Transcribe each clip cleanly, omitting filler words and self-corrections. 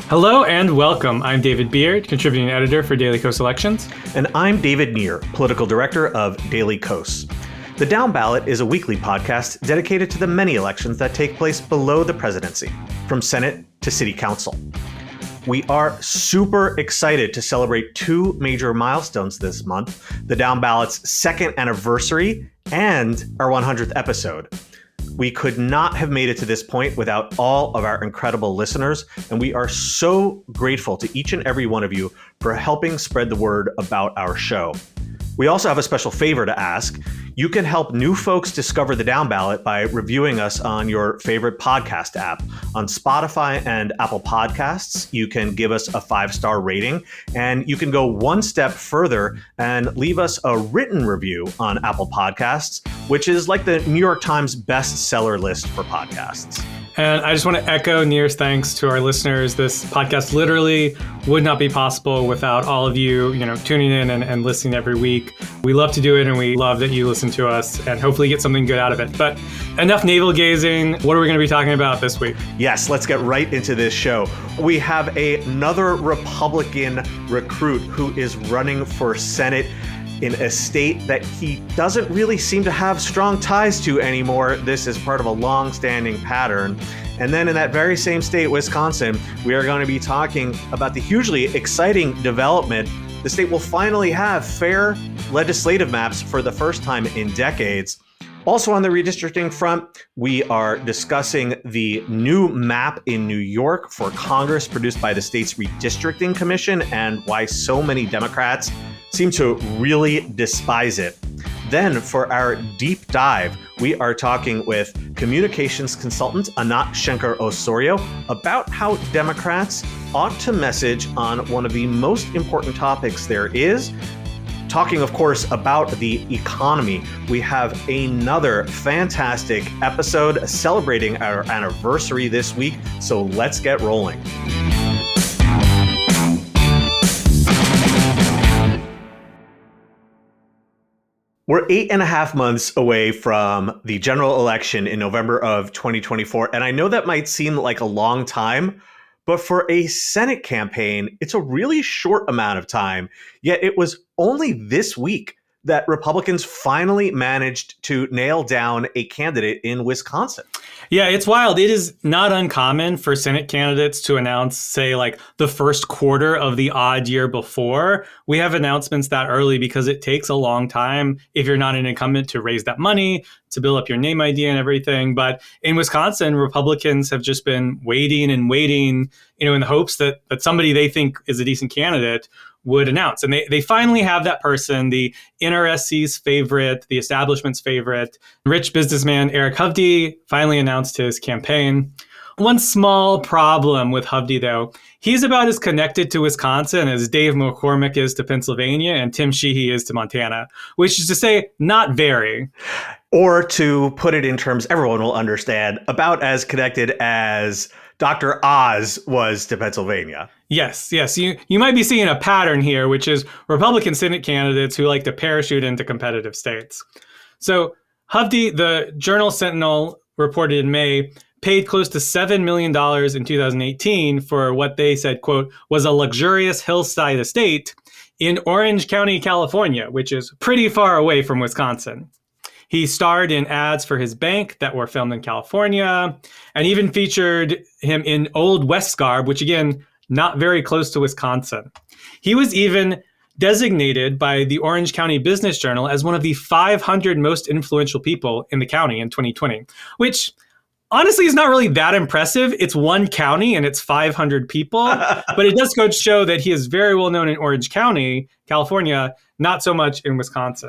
Hello and welcome. I'm David Beard, contributing editor for Daily Kos Elections. And I'm David Neer, political director of Daily Kos. The Downballot is a weekly podcast dedicated to the many elections that take place below the presidency, from Senate to City Council. We are super excited to celebrate two major milestones this month, the Downballot's second anniversary and our 100th episode. We could not have made it to this point without all of our incredible listeners, and we are so grateful to each and every one of you for helping spread the word about our show. We also have a special favor to ask. You can help new folks discover the Downballot by reviewing us on your favorite podcast app. On Spotify and Apple Podcasts, you can give us a 5-star rating, and you can go one step further and leave us a written review on Apple Podcasts, which is like the New York Times bestseller list for podcasts. And I just want to echo Neer's thanks to our listeners. This podcast literally would not be possible without all of you, tuning in and listening every week. We love to do it, and we love that you listen to us and hopefully get something good out of it. But enough navel gazing. What are we going to be talking about this week? Yes, let's get right into this show. We have another Republican recruit who is running for Senate in a state that he doesn't really seem to have strong ties to anymore. This is part of a long-standing pattern. And then in that very same state, Wisconsin, we are going to be talking about the hugely exciting development. The state will finally have fair legislative maps for the first time in decades. Also on the redistricting front, we are discussing the new map in New York for Congress produced by the state's Redistricting Commission and why so many Democrats seem to really despise it. Then for our deep dive, we are talking with communications consultant Anat Shenker-Osorio about how Democrats ought to message on one of the most important topics there is. Talking, of course, about the economy. We have another fantastic episode celebrating our anniversary this week, so let's get rolling. We're 8.5 months away from the general election in November of 2024, and I know that might seem like a long time, but for a Senate campaign, it's a really short amount of time. Yet it was only this week that Republicans finally managed to nail down a candidate in Wisconsin. Yeah, it's wild. It is not uncommon for Senate candidates to announce, say, like the first quarter of the odd year before. We have announcements that early because it takes a long time, if you're not an incumbent, to raise that money, to build up your name ID and everything. But in Wisconsin, Republicans have just been waiting and waiting, in the hopes that somebody they think is a decent candidate would announce. And they finally have that person, the NRSC's favorite, the establishment's favorite. Rich businessman Eric Hovde finally announced his campaign. One small problem with Hovde, though, he's about as connected to Wisconsin as Dave McCormick is to Pennsylvania and Tim Sheehy is to Montana, which is to say, not very. Or to put it in terms everyone will understand, about as connected as Dr. Oz was to Pennsylvania. Yes. You might be seeing a pattern here, which is Republican Senate candidates who like to parachute into competitive states. So Hovde, the Journal Sentinel reported in May, paid close to $7 million in 2018 for what they said, quote, was a luxurious hillside estate in Orange County, California, which is pretty far away from Wisconsin. He starred in ads for his bank that were filmed in California and even featured him in Old West garb, which again, not very close to Wisconsin. He was even designated by the Orange County Business Journal as one of the 500 most influential people in the county in 2020, which honestly is not really that impressive. It's one county and it's 500 people, but it does go to show that he is very well known in Orange County, California, not so much in Wisconsin.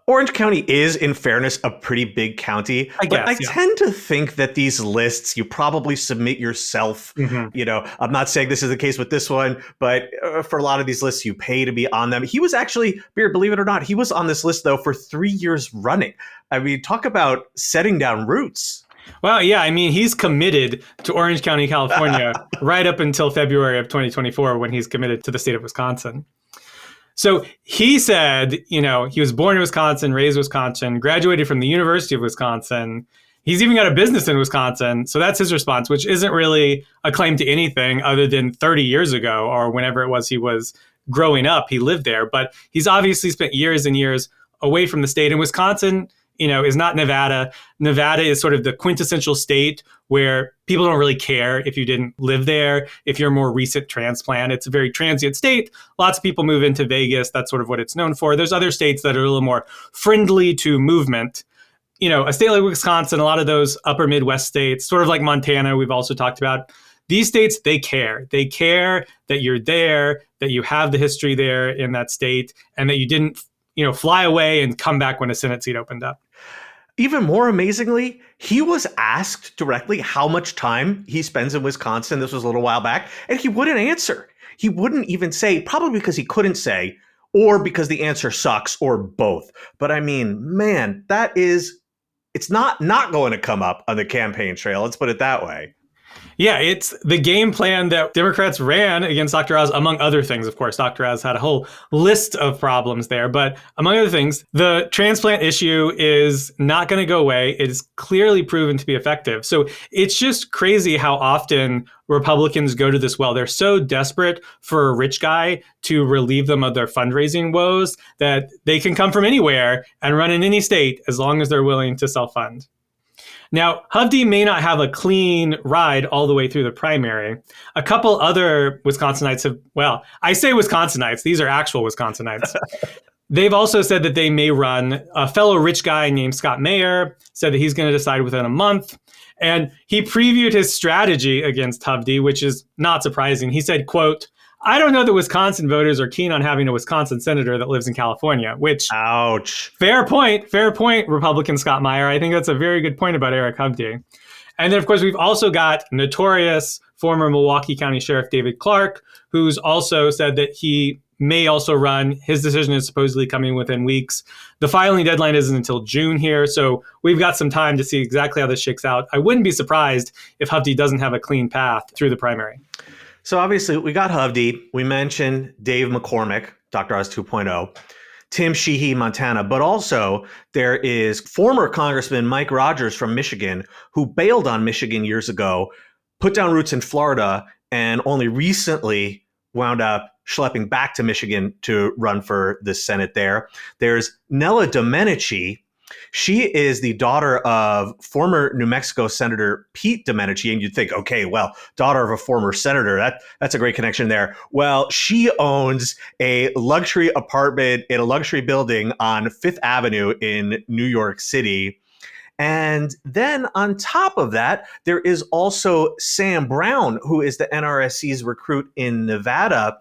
Orange County is, in fairness, a pretty big county. I tend to think that these lists you probably submit yourself. Mm-hmm. I'm not saying this is the case with this one, but for a lot of these lists, you pay to be on them. He was actually, Beard, believe it or not, he was on this list, though, for 3 years running. I mean, talk about setting down roots. Well, yeah, I mean, he's committed to Orange County, California, right up until February of 2024 when he's committed to the state of Wisconsin. So he said, he was born in Wisconsin, raised in Wisconsin, graduated from the University of Wisconsin, He's even got a business in Wisconsin. So that's his response, which isn't really a claim to anything other than 30 years ago or whenever it was he was growing up, he lived there. But he's obviously spent years and years away from the state. And Wisconsin, is not Nevada. Nevada is sort of the quintessential state where people don't really care if you didn't live there, if you're a more recent transplant. It's a very transient state. Lots of people move into Vegas. That's sort of what it's known for. There's other states that are a little more friendly to movement. A state like Wisconsin, a lot of those upper Midwest states, sort of like Montana, we've also talked about, these states, they care. They care that you're there, that you have the history there in that state, and that you didn't, fly away and come back when a Senate seat opened up. Even more amazingly, he was asked directly how much time he spends in Wisconsin. This was a little while back, and he wouldn't answer. He wouldn't even say, probably because he couldn't say, or because the answer sucks, or both. But I mean, man, it's not going to come up on the campaign trail. Let's put it that way. Yeah, it's the game plan that Democrats ran against Dr. Oz, among other things. Of course, Dr. Oz had a whole list of problems there. But among other things, the transplant issue is not going to go away. It is clearly proven to be effective. So it's just crazy how often Republicans go to this well. They're so desperate for a rich guy to relieve them of their fundraising woes that they can come from anywhere and run in any state as long as they're willing to self-fund. Now, Hovde may not have a clean ride all the way through the primary. A couple other Wisconsinites I say Wisconsinites, these are actual Wisconsinites. They've also said that they may run. A fellow rich guy named Scott Mayer said that he's going to decide within a month. And he previewed his strategy against Hovde, which is not surprising. He said, quote, "I don't know that Wisconsin voters are keen on having a Wisconsin senator that lives in California," which, ouch. Fair point, Republican Scott Meyer. I think that's a very good point about Eric Hovde. And then, of course, we've also got notorious former Milwaukee County Sheriff David Clark, who's also said that he may also run. His decision is supposedly coming within weeks. The filing deadline isn't until June here, so we've got some time to see exactly how this shakes out. I wouldn't be surprised if Hovde doesn't have a clean path through the primary. So obviously, we got Hovde. We mentioned Dave McCormick, Dr. Oz 2.0, Tim Sheehy, Montana, but also there is former Congressman Mike Rogers from Michigan, who bailed on Michigan years ago, put down roots in Florida, and only recently wound up schlepping back to Michigan to run for the Senate there. There's Nella Domenici. She is the daughter of former New Mexico Senator Pete Domenici. And you'd think, okay, well, daughter of a former senator, that's a great connection there. Well, she owns a luxury apartment in a luxury building on Fifth Avenue in New York City. And then on top of that, there is also Sam Brown, who is the NRSC's recruit in Nevada.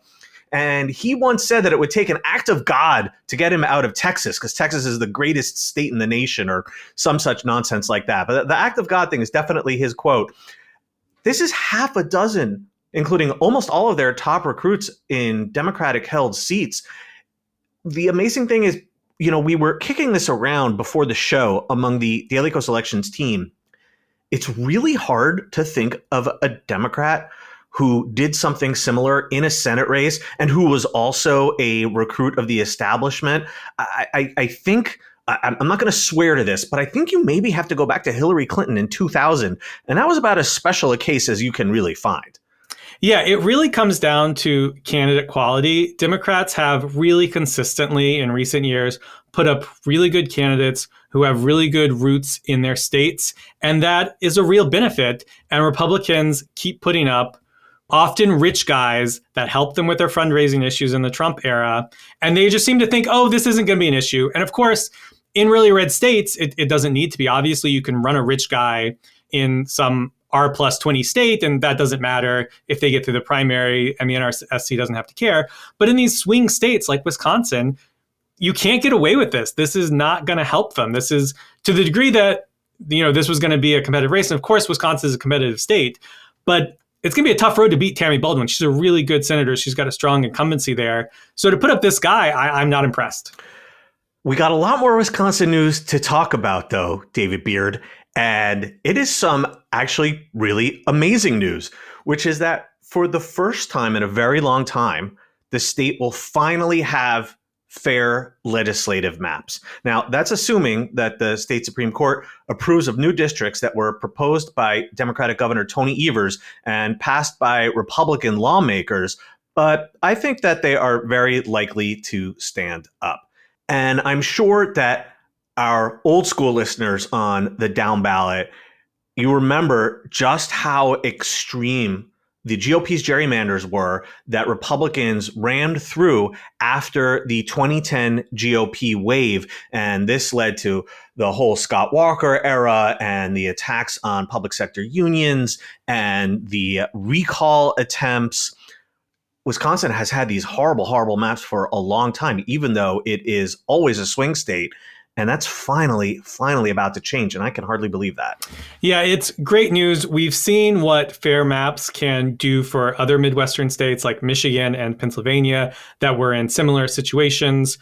And he once said that it would take an act of God to get him out of Texas, because Texas is the greatest state in the nation, or some such nonsense like that. But the act of God thing is definitely his quote. This is half a dozen, including almost all of their top recruits in Democratic held seats. The amazing thing is, we were kicking this around before the show among the Daily Kos Elections team. It's really hard to think of a Democrat who did something similar in a Senate race and who was also a recruit of the establishment. I think, I'm not going to swear to this, but I think you maybe have to go back to Hillary Clinton in 2000. And that was about as special a case as you can really find. Yeah, it really comes down to candidate quality. Democrats have really consistently in recent years put up really good candidates who have really good roots in their states. And that is a real benefit. And Republicans keep putting up often rich guys that help them with their fundraising issues in the Trump era. And they just seem to think, oh, this isn't going to be an issue. And of course, in really red states, it doesn't need to be. Obviously, you can run a rich guy in some R plus 20 state, and that doesn't matter if they get through the primary and the NRSC doesn't have to care. But in these swing states like Wisconsin, you can't get away with this. This is not going to help them. This is to the degree that, this was going to be a competitive race. And of course, Wisconsin is a competitive state, but it's going to be a tough road to beat Tammy Baldwin. She's a really good senator. She's got a strong incumbency there. So to put up this guy, I'm not impressed. We got a lot more Wisconsin news to talk about, though, David Beard. And it is some actually really amazing news, which is that for the first time in a very long time, the state will finally have fair legislative maps. Now, that's assuming that the state Supreme Court approves of new districts that were proposed by Democratic Governor Tony Evers and passed by Republican lawmakers, but I think that they are very likely to stand up. And I'm sure that our old school listeners on the down ballot, you remember just how extreme the GOP's gerrymanders were that Republicans rammed through after the 2010 GOP wave. And this led to the whole Scott Walker era and the attacks on public sector unions and the recall attempts. Wisconsin has had these horrible, horrible maps for a long time, even though it is always a swing state. And that's finally about to change. And I can hardly believe that. Yeah, it's great news. We've seen what fair maps can do for other Midwestern states like Michigan and Pennsylvania that were in similar situations.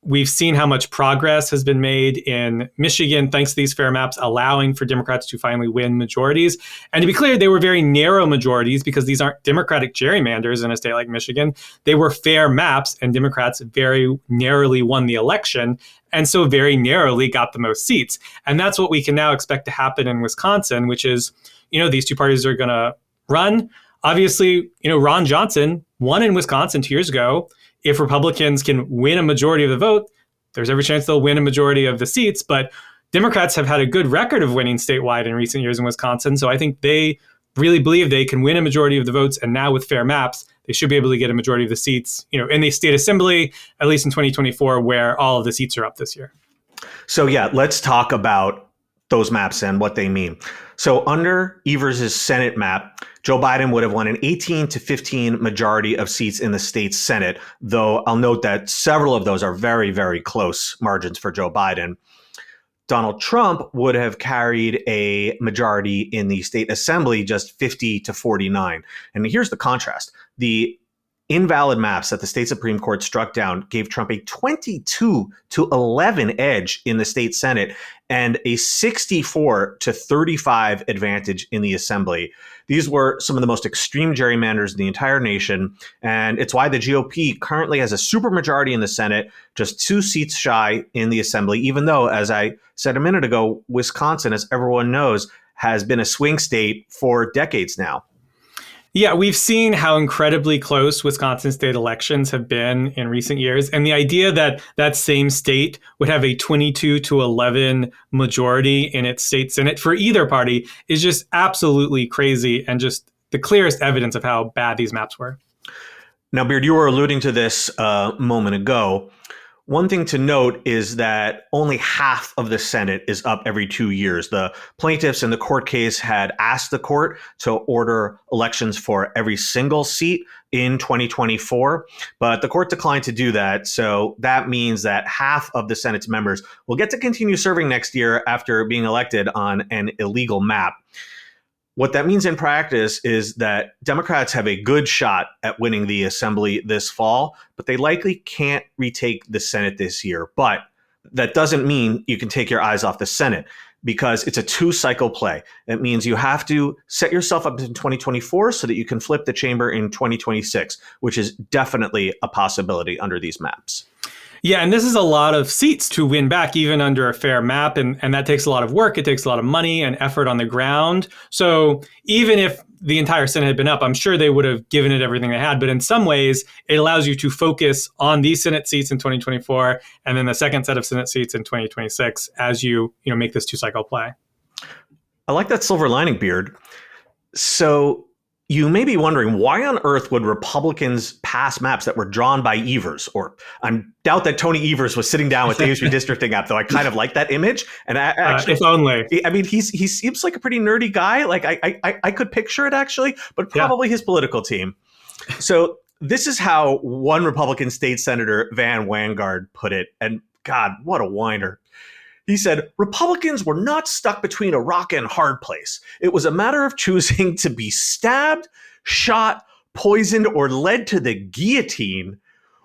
We've seen how much progress has been made in Michigan thanks to these fair maps, allowing for Democrats to finally win majorities. And to be clear, they were very narrow majorities because these aren't Democratic gerrymanders in a state like Michigan. They were fair maps, and Democrats very narrowly won the election, and so very narrowly got the most seats. And that's what we can now expect to happen in Wisconsin, which is, these two parties are going to run. Obviously, Ron Johnson won in Wisconsin 2 years ago. If Republicans can win a majority of the vote, there's every chance they'll win a majority of the seats. But Democrats have had a good record of winning statewide in recent years in Wisconsin. So I think they really believe they can win a majority of the votes. And now with fair maps, they should be able to get a majority of the seats, in the state assembly, at least in 2024, where all of the seats are up this year. So yeah, let's talk about those maps and what they mean. So under Evers' Senate map, Joe Biden would have won an 18 to 15 majority of seats in the state's Senate, though I'll note that several of those are very, very close margins for Joe Biden. Donald Trump would have carried a majority in the state assembly, just 50 to 49. And here's the contrast. The invalid maps that the state Supreme Court struck down gave Trump a 22 to 11 edge in the state Senate and a 64 to 35 advantage in the assembly. These were some of the most extreme gerrymanders in the entire nation, and it's why the GOP currently has a supermajority in the Senate, just 2 seats shy in the assembly, even though, as I said a minute ago, Wisconsin, as everyone knows, has been a swing state for decades now. Yeah, we've seen how incredibly close Wisconsin state elections have been in recent years. And the idea that that same state would have a 22 to 11 majority in its state Senate for either party is just absolutely crazy and just the clearest evidence of how bad these maps were. Now, Beard, you were alluding to this a moment ago. One thing to note is that only half of the Senate is up every 2 years. The plaintiffs in the court case had asked the court to order elections for every single seat in 2024, but the court declined to do that. So that means that half of the Senate's members will get to continue serving next year after being elected on an illegal map. What that means in practice is that Democrats have a good shot at winning the assembly this fall, but they likely can't retake the Senate this year. But that doesn't mean you can take your eyes off the Senate because it's a 2-cycle play. It means you have to set yourself up in 2024 so that you can flip the chamber in 2026, which is definitely a possibility under these maps. Yeah, and this is a lot of seats to win back, even under a fair map. And that takes a lot of work. It takes a lot of money and effort on the ground. So even if the entire Senate had been up, I'm sure they would have given it everything they had. But in some ways, it allows you to focus on these Senate seats in 2024 and then the second set of Senate seats in 2026 as you make this 2-cycle play. I like that silver lining, Beard. So you may be wondering, why on earth would Republicans pass maps that were drawn by Evers? Or I doubt that Tony Evers was sitting down with Dave's redistricting app, though I kind of like that image. And if only. I mean, he seems like a pretty nerdy guy. Like I could picture it, actually, but probably his political team. So this is how one Republican state senator, Van Wangard, put it. And God, what a whiner. He said, Republicans were not stuck between a rock and hard place. It was a matter of choosing to be stabbed, shot, poisoned, or led to the guillotine.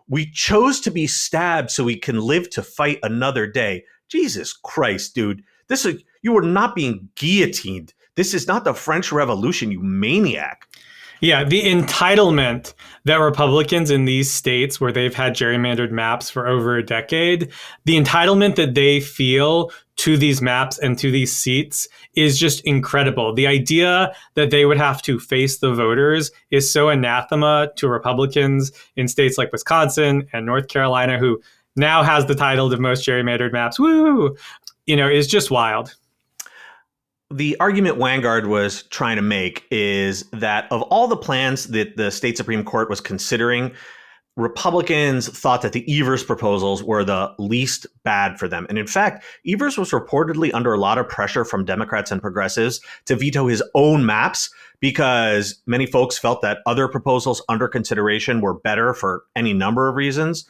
We chose to be stabbed so we can live to fight another day. Jesus Christ, dude. You are not being guillotined. This is not the French Revolution, you maniac. Yeah, the entitlement that Republicans in these states where they've had gerrymandered maps for over a decade, the entitlement that they feel to these maps and to these seats is just incredible. The idea that they would have to face the voters is so anathema to Republicans in states like Wisconsin and North Carolina, who now has the title of most gerrymandered maps. Woo! Is just wild. The argument Vanguard was trying to make is that of all the plans that the state Supreme Court was considering, Republicans thought that the Evers proposals were the least bad for them. And in fact, Evers was reportedly under a lot of pressure from Democrats and progressives to veto his own maps because many folks felt that other proposals under consideration were better for any number of reasons.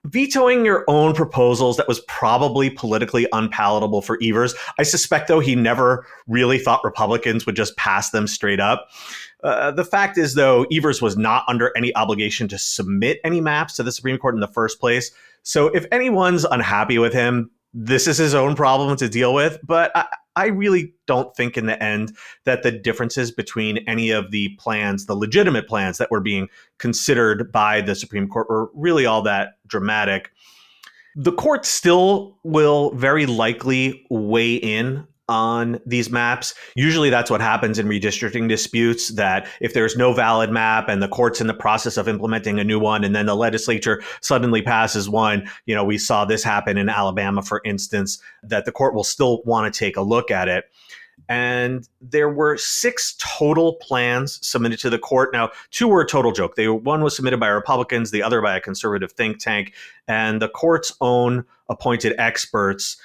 Vetoing your own proposals, that was probably politically unpalatable for Evers. I suspect, though, he never really thought Republicans would just pass them straight up. The fact is, though, Evers was not under any obligation to submit any maps to the Supreme Court in the first place. So if anyone's unhappy with him, this is his own problem to deal with. But I really don't think in the end that the differences between any of the plans, the legitimate plans that were being considered by the Supreme Court, were really all that dramatic. The court still will very likely weigh in on these maps. Usually that's what happens in redistricting disputes, that if there's no valid map and the court's in the process of implementing a new one and then the legislature suddenly passes one, we saw this happen in Alabama, for instance, that the court will still want to take a look at it. And there were 6 total plans submitted to the court. Now, 2 were a total joke. One was submitted by Republicans, the other by a conservative think tank, and the court's own appointed experts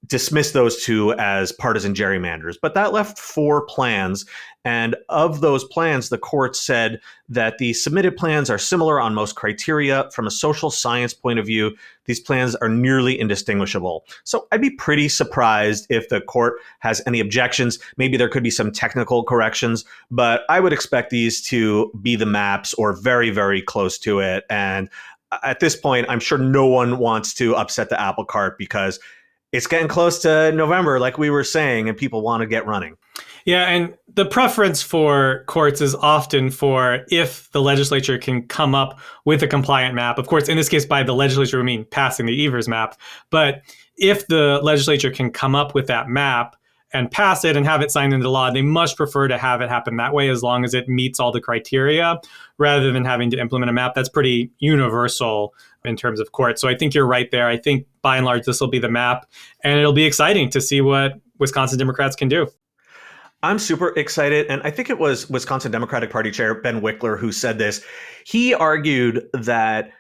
dismissed those 2 as partisan gerrymanders. But that left 4 plans. And of those plans, the court said that the submitted plans are similar on most criteria. From a social science point of view, these plans are nearly indistinguishable. So I'd be pretty surprised if the court has any objections. Maybe there could be some technical corrections, but I would expect these to be the maps or very, very close to it. And at this point, I'm sure no one wants to upset the apple cart because it's getting close to November, like we were saying, and people want to get running. Yeah, and the preference for courts is often for if the legislature can come up with a compliant map. Of course, in this case, by the legislature, we mean passing the Evers map. But if the legislature can come up with that map and pass it and have it signed into law, they much prefer to have it happen that way as long as it meets all the criteria, rather than having to implement a map. That's pretty universal in terms of courts. So I think you're right there. I think by and large, this will be the map, and it'll be exciting to see what Wisconsin Democrats can do. I'm super excited. And I think it was Wisconsin Democratic Party Chair Ben Wickler who said this. He argued that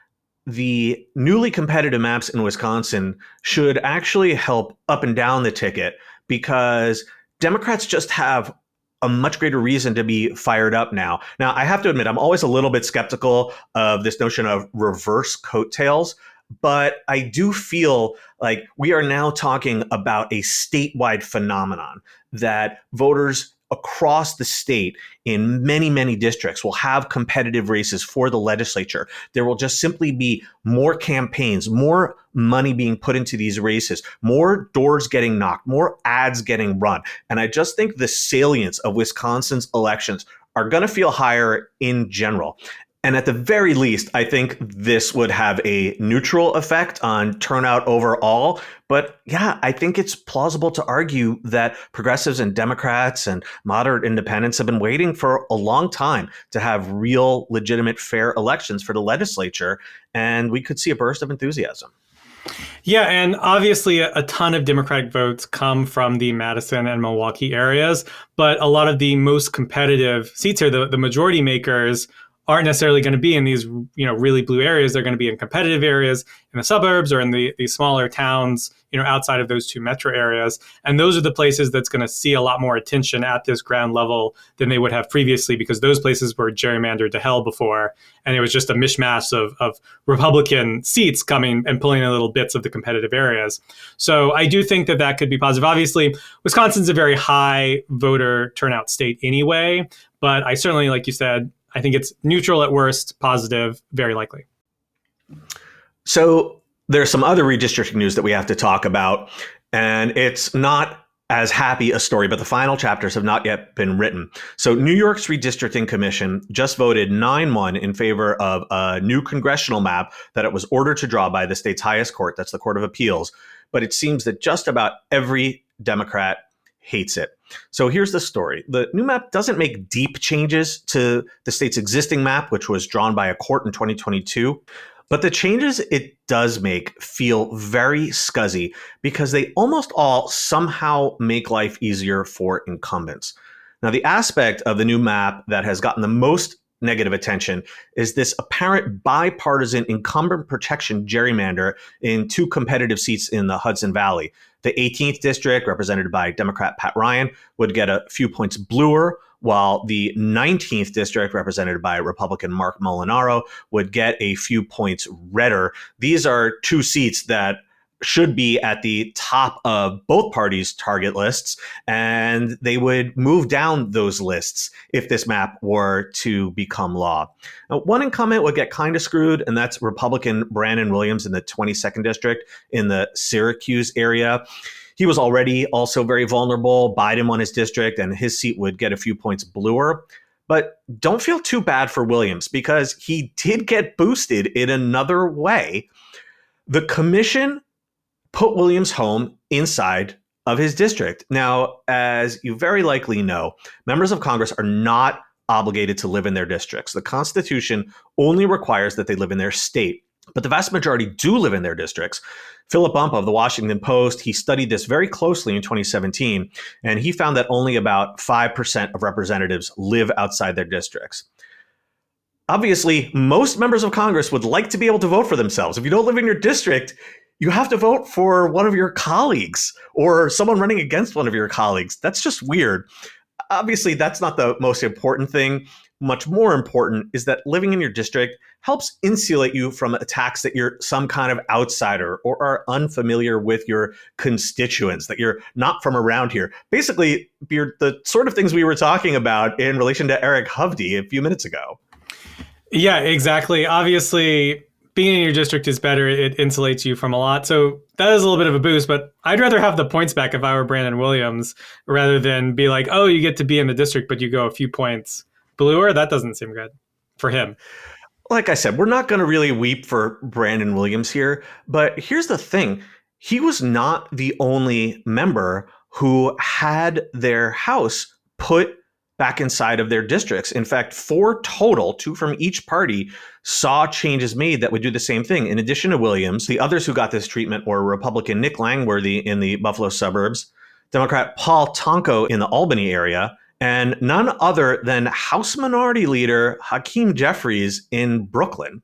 the newly competitive maps in Wisconsin should actually help up and down the ticket because Democrats just have a much greater reason to be fired up now. Now, I have to admit, I'm always a little bit skeptical of this notion of reverse coattails, but I do feel like we are now talking about a statewide phenomenon that voters across the state in many, many districts will have competitive races for the legislature. There will just simply be more campaigns, more money being put into these races, more doors getting knocked, more ads getting run. And I just think the salience of Wisconsin's elections are going to feel higher in general. And at the very least, I think this would have a neutral effect on turnout overall. But yeah, I think it's plausible to argue that progressives and Democrats and moderate independents have been waiting for a long time to have real, legitimate, fair elections for the legislature. And we could see a burst of enthusiasm. Yeah, and obviously a ton of Democratic votes come from the Madison and Milwaukee areas. But a lot of the most competitive seats here, the majority makers, aren't necessarily going to be in these, really blue areas. They're going to be in competitive areas in the suburbs or in the smaller towns, outside of those 2 metro areas. And those are the places that's going to see a lot more attention at this ground level than they would have previously, because those places were gerrymandered to hell before. And it was just a mishmash of Republican seats coming and pulling in little bits of the competitive areas. So I do think that could be positive. Obviously, Wisconsin's a very high voter turnout state anyway, but I certainly, like you said, I think it's neutral at worst, positive, very likely. So there's some other redistricting news that we have to talk about, and it's not as happy a story, but the final chapters have not yet been written. So New York's Redistricting Commission just voted 9-1 in favor of a new congressional map that it was ordered to draw by the state's highest court, that's the Court of Appeals. But it seems that just about every Democrat hates it. So here's the story. The new map doesn't make deep changes to the state's existing map, which was drawn by a court in 2022. But the changes it does make feel very scuzzy because they almost all somehow make life easier for incumbents. Now, the aspect of the new map that has gotten the most negative attention is this apparent bipartisan incumbent protection gerrymander in 2 competitive seats in the Hudson Valley. The 18th district, represented by Democrat Pat Ryan, would get a few points bluer, while the 19th district, represented by Republican Mark Molinaro, would get a few points redder. These are 2 seats that should be at the top of both parties' target lists, and they would move down those lists if this map were to become law. Now, one incumbent would get kind of screwed, and that's Republican Brandon Williams in the 22nd district in the Syracuse area. He was already also very vulnerable. Biden won his district, and his seat would get a few points bluer. But don't feel too bad for Williams because he did get boosted in another way. The commission put Williams' home inside of his district. Now, as you very likely know, members of Congress are not obligated to live in their districts. The Constitution only requires that they live in their state, but the vast majority do live in their districts. Philip Bump of the Washington Post, he studied this very closely in 2017, and he found that only about 5% of representatives live outside their districts. Obviously, most members of Congress would like to be able to vote for themselves. If you don't live in your district, you have to vote for one of your colleagues or someone running against one of your colleagues. That's just weird. Obviously, that's not the most important thing. Much more important is that living in your district helps insulate you from attacks that you're some kind of outsider or are unfamiliar with your constituents, that you're not from around here. Basically, you're the sort of things we were talking about in relation to Eric Hovde a few minutes ago. Yeah, exactly. Obviously, being in your district is better. It insulates you from a lot. So that is a little bit of a boost, but I'd rather have the points back if I were Brandon Williams rather than be like, oh, you get to be in the district, but you go a few points bluer. That doesn't seem good for him. Like I said, we're not going to really weep for Brandon Williams here, but here's the thing. He was not the only member who had their house put back inside of their districts. In fact, 4 total, 2 from each party, saw changes made that would do the same thing. In addition to Williams, the others who got this treatment were Republican Nick Langworthy in the Buffalo suburbs, Democrat Paul Tonko in the Albany area, and none other than House Minority Leader Hakeem Jeffries in Brooklyn.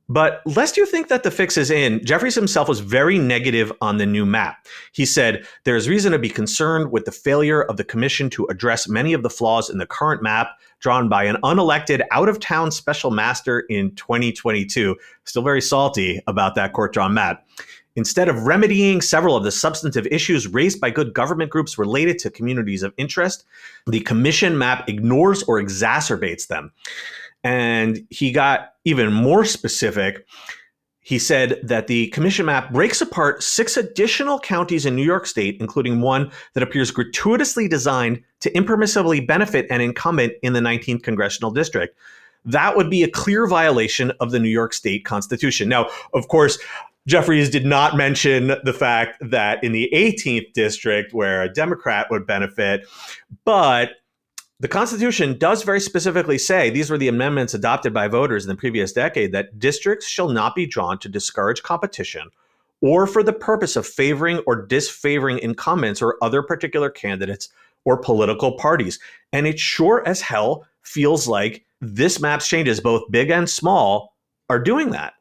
But lest you think that the fix is in, Jeffries himself was very negative on the new map. He said, there is reason to be concerned with the failure of the commission to address many of the flaws in the current map drawn by an unelected out-of-town special master in 2022. Still very salty about that court-drawn map. Instead of remedying several of the substantive issues raised by good government groups related to communities of interest, the commission map ignores or exacerbates them. And he got even more specific. He said that the commission map breaks apart 6 additional counties in New York State, including one that appears gratuitously designed to impermissibly benefit an incumbent in the 19th congressional district. That would be a clear violation of the New York State Constitution. Now, of course, Jeffries did not mention the fact that in the 18th district, where a Democrat would benefit, but the Constitution does very specifically say, these were the amendments adopted by voters in the previous decade, that districts shall not be drawn to discourage competition or for the purpose of favoring or disfavoring incumbents or other particular candidates or political parties. And it sure as hell feels like this map's changes, both big and small, are doing that.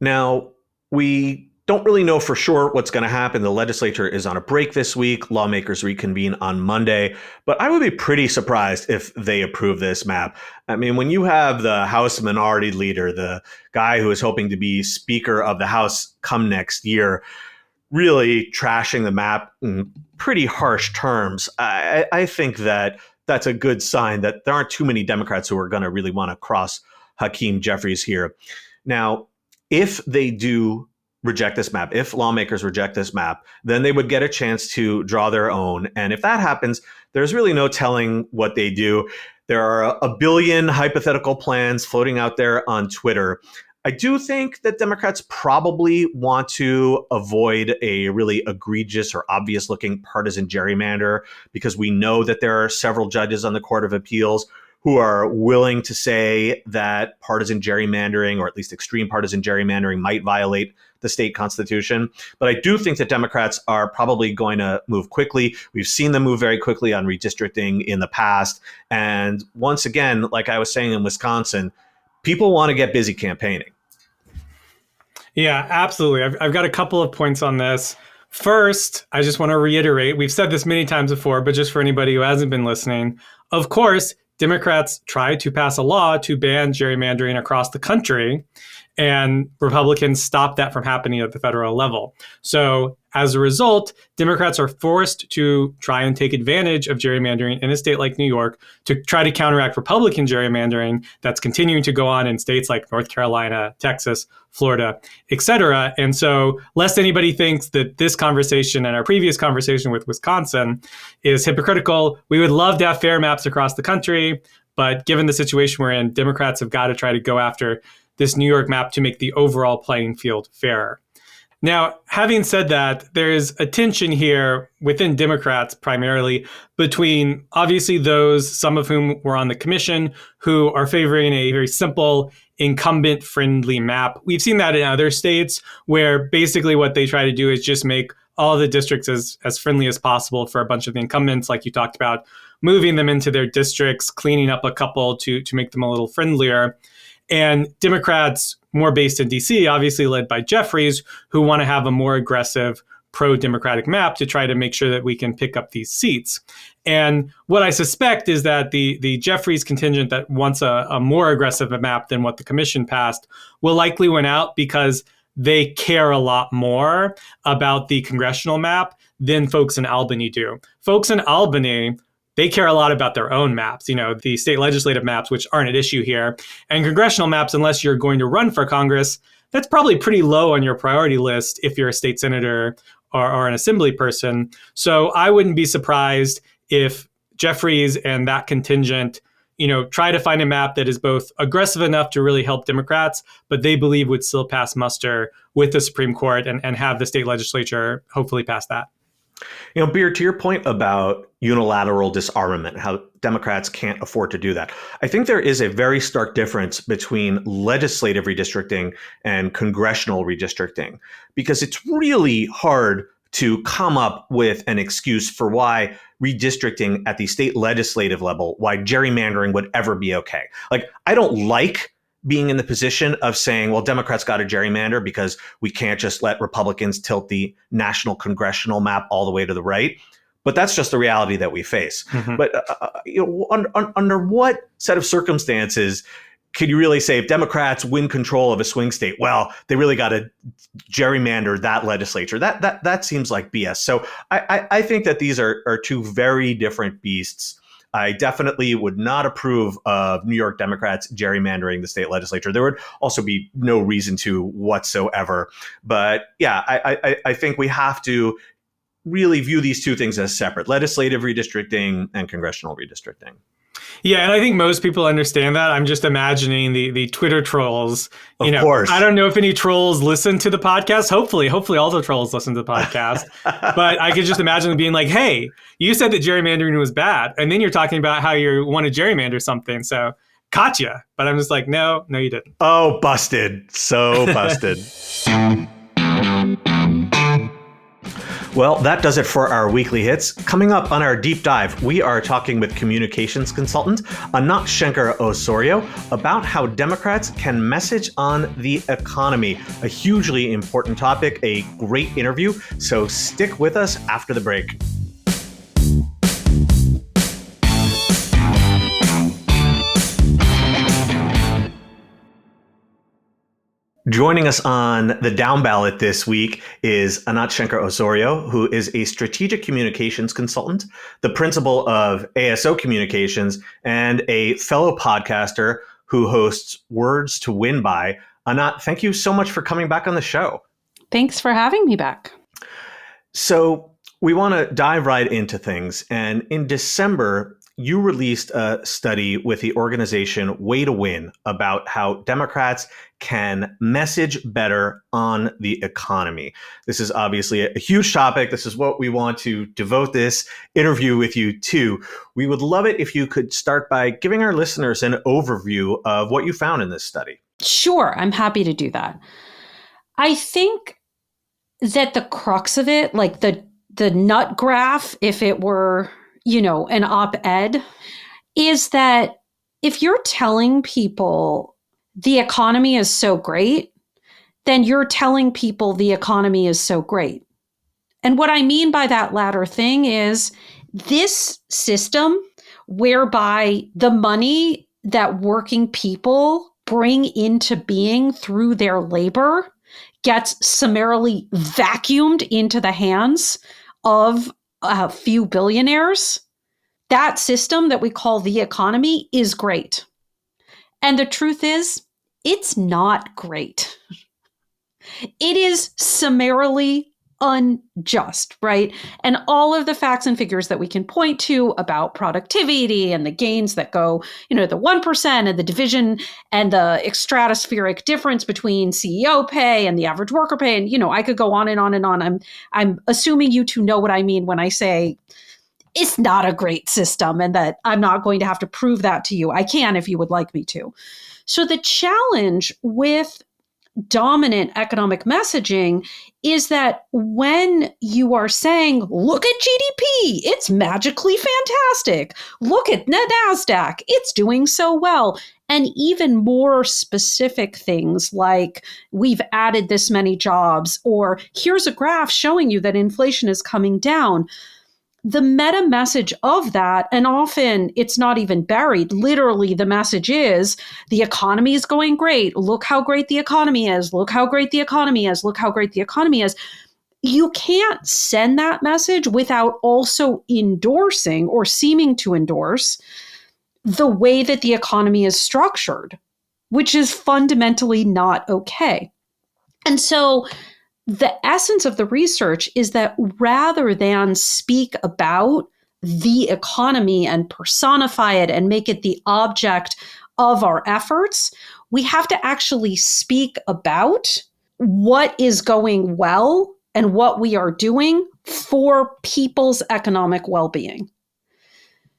Now, we don't really know for sure what's going to happen. The legislature is on a break this week. Lawmakers reconvene on Monday. But I would be pretty surprised if they approve this map. I mean, when you have the House Minority Leader, the guy who is hoping to be Speaker of the House come next year, really trashing the map in pretty harsh terms, I think that that's a good sign that there aren't too many Democrats who are going to really want to cross Hakeem Jeffries here. Now, if they do reject this map, if lawmakers reject this map, then they would get a chance to draw their own. And if that happens, there's really no telling what they do. There are a billion hypothetical plans floating out there on Twitter. I do think that Democrats probably want to avoid a really egregious or obvious looking partisan gerrymander, because we know that there are several judges on the Court of Appeals who are willing to say that partisan gerrymandering, or at least extreme partisan gerrymandering, might violate the state constitution. But I do think that Democrats are probably going to move quickly. We've seen them move very quickly on redistricting in the past. And once again, like I was saying in Wisconsin, people want to get busy campaigning. Yeah, absolutely. I've got a couple of points on this. First, I just want to reiterate, we've said this many times before, but just for anybody who hasn't been listening, of course, Democrats tried to pass a law to ban gerrymandering across the country, and Republicans stopped that from happening at the federal level. So as a result, Democrats are forced to try and take advantage of gerrymandering in a state like New York to try to counteract Republican gerrymandering that's continuing to go on in states like North Carolina, Texas, Florida, et cetera. And so lest anybody thinks that this conversation and our previous conversation with Wisconsin is hypocritical, we would love to have fair maps across the country. But given the situation we're in, Democrats have got to try to go after this New York map to make the overall playing field fairer. Now, having said that, there's a tension here within Democrats primarily between obviously those, some of whom were on the commission, who are favoring a very simple, incumbent-friendly map. We've seen that in other states where basically what they try to do is just make all the districts as friendly as possible for a bunch of the incumbents, like you talked about, moving them into their districts, cleaning up a couple to make them a little friendlier. And Democrats, more based in D.C., obviously led by Jeffries, who want to have a more aggressive pro-democratic map to try to make sure that we can pick up these seats. And what I suspect is that the Jeffries contingent that wants a more aggressive map than what the commission passed will likely win out because they care a lot more about the congressional map than folks in Albany do. Folks in Albany, they care a lot about their own maps, the state legislative maps, which aren't at issue here. And congressional maps, unless you're going to run for Congress, that's probably pretty low on your priority list if you're a state senator or an assembly person. So I wouldn't be surprised if Jeffries and that contingent, try to find a map that is both aggressive enough to really help Democrats, but they believe would still pass muster with the Supreme Court and have the state legislature hopefully pass that. Beard, to your point about unilateral disarmament, how Democrats can't afford to do that, I think there is a very stark difference between legislative redistricting and congressional redistricting, because it's really hard to come up with an excuse for why redistricting at the state legislative level, why gerrymandering would ever be okay. Like, I don't like being in the position of saying, well, Democrats got to gerrymander because we can't just let Republicans tilt the national congressional map all the way to the right. But that's just the reality that we face. Mm-hmm. But under what set of circumstances could you really say if Democrats win control of a swing state, well, they really got to gerrymander that legislature? That seems like BS. So I think that these are two very different beasts. I definitely would not approve of New York Democrats gerrymandering the state legislature. There would also be no reason to whatsoever. But yeah, I think we have to really view these two things as separate: legislative redistricting and congressional redistricting. Yeah, and I think most people understand that. I'm just imagining the Twitter trolls. Of course. I don't know if any trolls listen to the podcast. Hopefully all the trolls listen to the podcast. But I could just imagine them being like, hey, you said that gerrymandering was bad. And then you're talking about how you want to gerrymander something. So caught you. But I'm just like, no, you didn't. Oh, busted. So busted. Well, that does it for our weekly hits. Coming up on our deep dive, we are talking with communications consultant Anat Shenker-Osorio about how Democrats can message on the economy. A hugely important topic, a great interview. So stick with us after the break. Joining us on the Downballot this week is Anat Shenker-Osorio, who is a strategic communications consultant, the principal of ASO Communications, and a fellow podcaster who hosts Words to Win By. Anat, thank you so much for coming back on the show. Thanks for having me back. So we want to dive right into things. And in December, you released a study with the organization Way to Win about how Democrats can message better on the economy. This is obviously a huge topic. This is what we want to devote this interview with you to. We would love it if you could start by giving our listeners an overview of what you found in this study. Sure, I'm happy to do that. I think that the crux of it, like the nut graph, if it were, an op-ed, is that if you're telling people the economy is so great, then you're telling people the economy is so great. And what I mean by that latter thing is this system whereby the money that working people bring into being through their labor gets summarily vacuumed into the hands of a few billionaires. That system that we call the economy is great. And the truth is, it's not great. It is summarily unjust, right? And all of the facts and figures that we can point to about productivity and the gains that go, the 1% and the division and the stratospheric difference between CEO pay and the average worker pay. And, I could go on and on and on. I'm assuming you two know what I mean when I say it's not a great system and that I'm not going to have to prove that to you. I can if you would like me to. So the challenge with dominant economic messaging is that when you are saying, look at GDP, it's magically fantastic. Look at NASDAQ, it's doing so well. And even more specific things like we've added this many jobs, or here's a graph showing you that inflation is coming down. The meta message of that, and often it's not even buried, literally the message is the economy is going great. Look how great the economy is. Look how great the economy is. Look how great the economy is. You can't send that message without also endorsing or seeming to endorse the way that the economy is structured, which is fundamentally not okay. And so the essence of the research is that rather than speak about the economy and personify it and make it the object of our efforts, we have to actually speak about what is going well and what we are doing for people's economic well-being.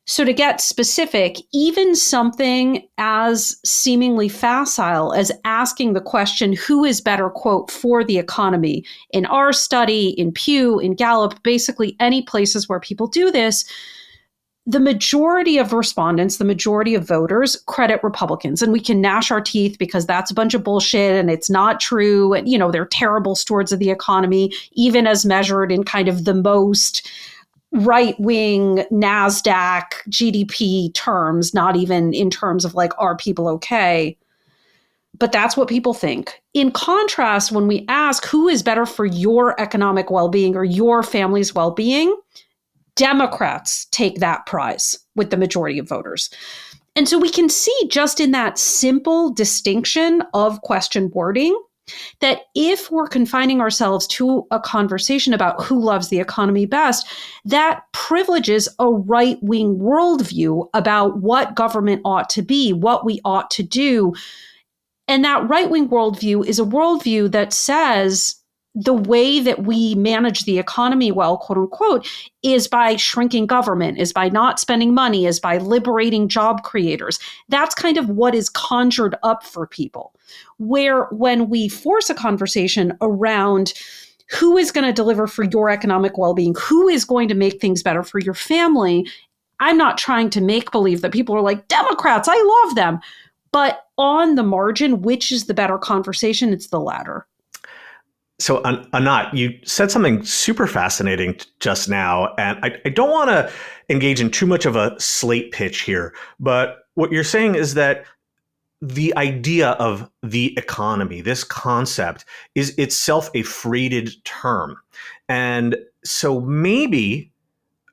So to get specific, even something as seemingly facile as asking the question, who is better, quote, for the economy? In our study, in Pew, in Gallup, basically any places where people do this, the majority of respondents, the majority of voters credit Republicans. And we can gnash our teeth because that's a bunch of bullshit and it's not true. And, they're terrible stewards of the economy, even as measured in kind of the most right-wing NASDAQ GDP terms, not even in terms of like, are people okay? But that's what people think. In contrast, when we ask who is better for your economic well-being or your family's well-being, Democrats take that prize with the majority of voters. And so we can see just in that simple distinction of question wording that if we're confining ourselves to a conversation about who loves the economy best, that privileges a right-wing worldview about what government ought to be, what we ought to do. And that right-wing worldview is a worldview that says the way that we manage the economy well, quote unquote, is by shrinking government, is by not spending money, is by liberating job creators. That's kind of what is conjured up for people. Where when we force a conversation around who is going to deliver for your economic well-being, who is going to make things better for your family, I'm not trying to make believe that people are like, Democrats, I love them. But on the margin, which is the better conversation? It's the latter. So, Anat, you said something super fascinating just now, and I don't want to engage in too much of a slate pitch here, but what you're saying is that the idea of the economy, this concept, is itself a freighted term. And so maybe,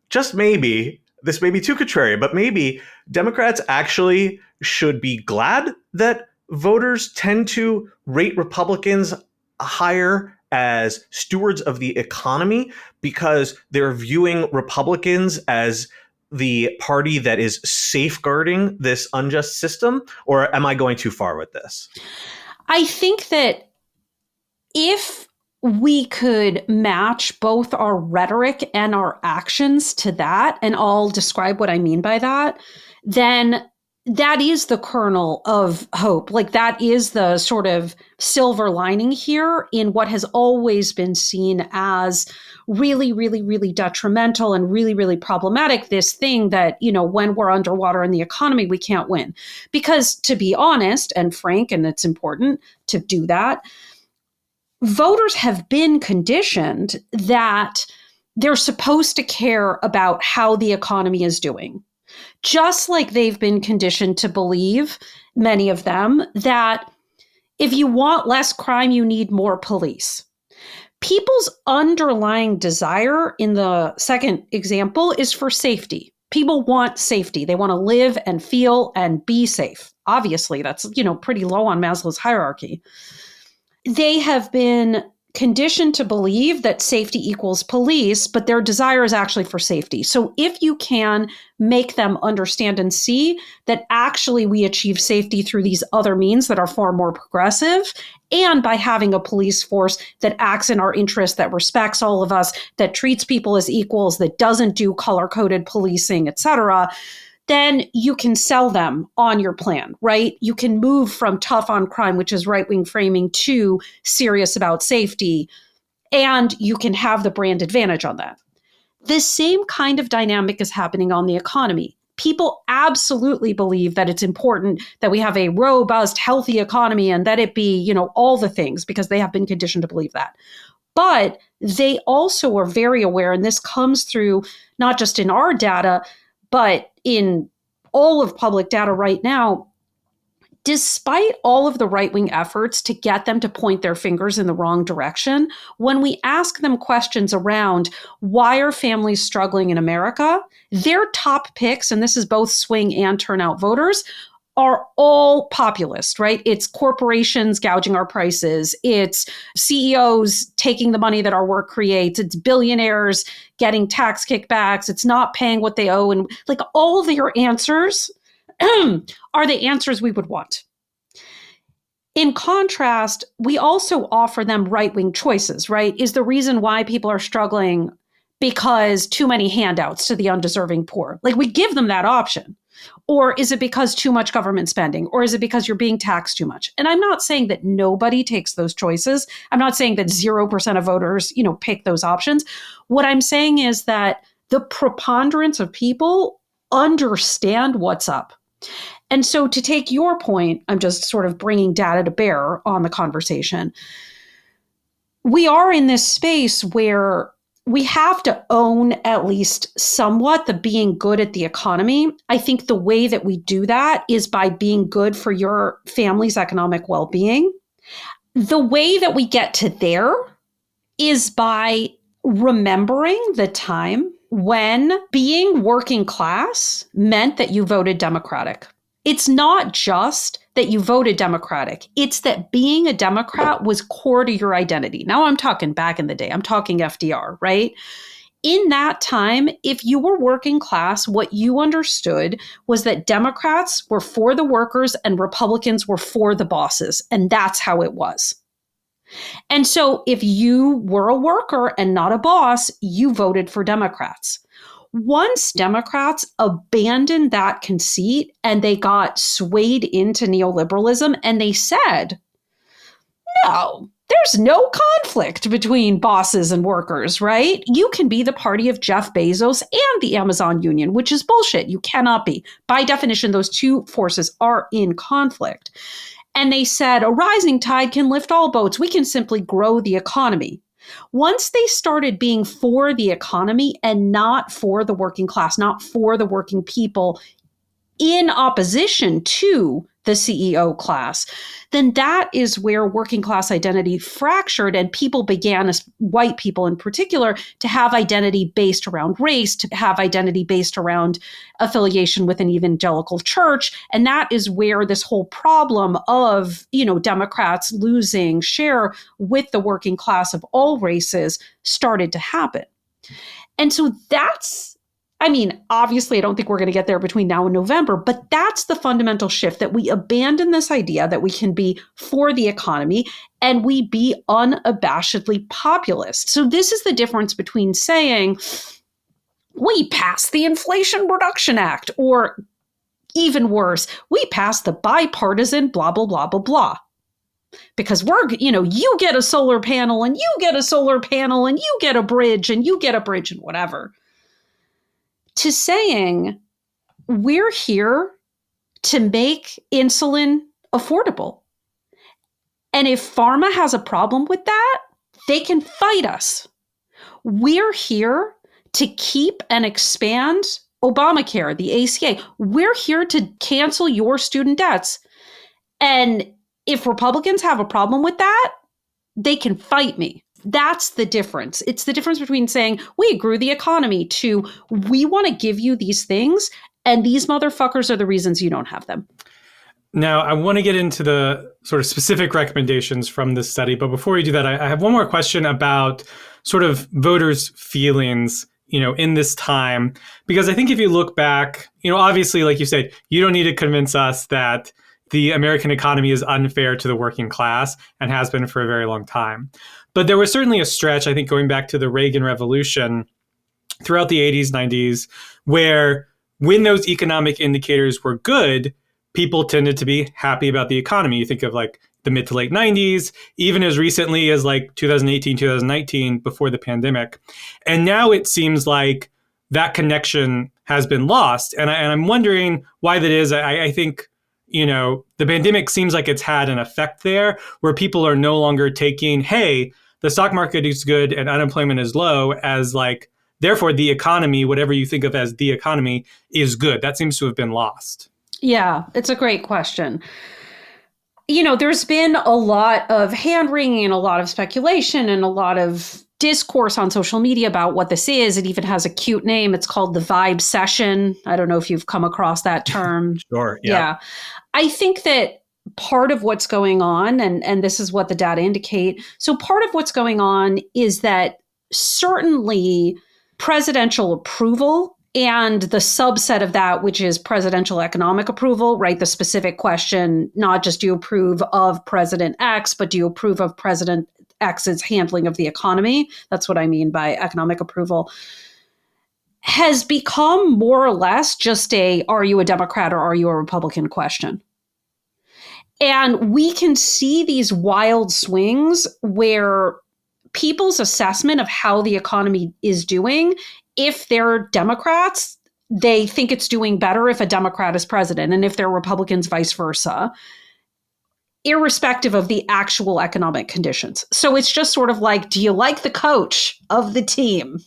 just maybe, this may be too contrarian, but maybe Democrats actually should be glad that voters tend to rate Republicans higher as stewards of the economy because they're viewing Republicans as the party that is safeguarding this unjust system? Or am I going too far with this? I think that if we could match both our rhetoric and our actions to that, and I'll describe what I mean by that, then that is the kernel of hope. Like, that is the sort of silver lining here in what has always been seen as really, really, really detrimental and really, really problematic. This thing that, when we're underwater in the economy, we can't win. Because, to be honest and frank, and it's important to do that, voters have been conditioned that they're supposed to care about how the economy is doing. Just like they've been conditioned to believe, many of them, that if you want less crime, you need more police. People's underlying desire in the second example is for safety. People want safety. They want to live and feel and be safe. Obviously, that's, pretty low on Maslow's hierarchy. They have been conditioned to believe that safety equals police, but their desire is actually for safety. So if you can make them understand and see that actually we achieve safety through these other means that are far more progressive, and by having a police force that acts in our interest, that respects all of us, that treats people as equals, that doesn't do color-coded policing, etc., then you can sell them on your plan, right? You can move from tough on crime, which is right-wing framing, to serious about safety, and you can have the brand advantage on that. The same kind of dynamic is happening on the economy. People absolutely believe that it's important that we have a robust, healthy economy and that it be, all the things, because they have been conditioned to believe that. But they also are very aware, and this comes through not just in our data, but in all of public data right now, despite all of the right-wing efforts to get them to point their fingers in the wrong direction, when we ask them questions around why are families struggling in America, their top picks, and this is both swing and turnout voters, are all populist, right? It's corporations gouging our prices. It's CEOs taking the money that our work creates. It's billionaires getting tax kickbacks. It's not paying what they owe. And like, all of your answers are the answers we would want. In contrast, we also offer them right-wing choices, right? Is the reason why people are struggling because too many handouts to the undeserving poor? Like, we give them that option. Or is it because too much government spending? Or is it because you're being taxed too much? And I'm not saying that nobody takes those choices. I'm not saying that 0% of voters, pick those options. What I'm saying is that the preponderance of people understand what's up. And so, to take your point, I'm just sort of bringing data to bear on the conversation. We are in this space where we have to own at least somewhat the being good at the economy. I think the way that we do that is by being good for your family's economic well-being. The way that we get to there is by remembering the time when being working class meant that you voted Democratic. It's not just that you voted Democratic. It's that being a Democrat was core to your identity. Now I'm talking back in the day. I'm talking FDR, right? In that time, if you were working class, what you understood was that Democrats were for the workers and Republicans were for the bosses. And that's how it was. And so if you were a worker and not a boss, you voted for Democrats. Once Democrats abandoned that conceit and they got swayed into neoliberalism and they said, no, there's no conflict between bosses and workers, right? You can be the party of Jeff Bezos and the Amazon union, which is bullshit. You cannot be. By definition, those two forces are in conflict. And they said, a rising tide can lift all boats. We can simply grow the economy. Once they started being for the economy and not for the working class, not for the working people, in opposition to the CEO class, then that is where working class identity fractured, and people began, as white people in particular, to have identity based around race, to have identity based around affiliation with an evangelical church. And that is where this whole problem of, Democrats losing share with the working class of all races started to happen. And so obviously, I don't think we're going to get there between now and November, but that's the fundamental shift, that we abandon this idea that we can be for the economy and we be unabashedly populist. So this is the difference between saying we passed the Inflation Reduction Act, or even worse, we passed the bipartisan blah, blah, blah, blah, blah. Because you get a solar panel and you get a solar panel and you get a bridge and you get a bridge and whatever. To saying we're here to make insulin affordable. And if pharma has a problem with that, they can fight us. We're here to keep and expand Obamacare, the ACA. We're here to cancel your student debts. And if Republicans have a problem with that, they can fight me. That's the difference. It's the difference between saying we grew the economy to we want to give you these things and these motherfuckers are the reasons you don't have them. Now, I want to get into the sort of specific recommendations from this study. But before we do that, I have one more question about sort of voters' feelings, in this time. Because I think if you look back, obviously, like you said, you don't need to convince us that the American economy is unfair to the working class and has been for a very long time. But there was certainly a stretch, I think, going back to the Reagan Revolution throughout the 80s, 90s, where when those economic indicators were good, people tended to be happy about the economy. You think of like the mid to late 90s, even as recently as like 2018, 2019, before the pandemic. And now it seems like that connection has been lost. And I'm wondering why that is. I think the pandemic seems like it's had an effect there where people are no longer taking, hey, the stock market is good and unemployment is low as like, therefore the economy, whatever you think of as the economy, is good. That seems to have been lost. Yeah, it's a great question. There's been a lot of hand-wringing and a lot of speculation and a lot of discourse on social media about what this is. It even has a cute name. It's called the vibe session. I don't know if you've come across that term. Sure. Yeah. I think that part of what's going on, and this is what the data indicate, so part of what's going on is that certainly presidential approval and the subset of that, which is presidential economic approval, right? The specific question, not just do you approve of President X, but do you approve of President X's handling of the economy? That's what I mean by economic approval. Has become more or less just are you a Democrat or are you a Republican question? And we can see these wild swings where people's assessment of how the economy is doing, if they're Democrats, they think it's doing better if a Democrat is president, and if they're Republicans, vice versa, irrespective of the actual economic conditions. So it's just sort of like, do you like the coach of the team?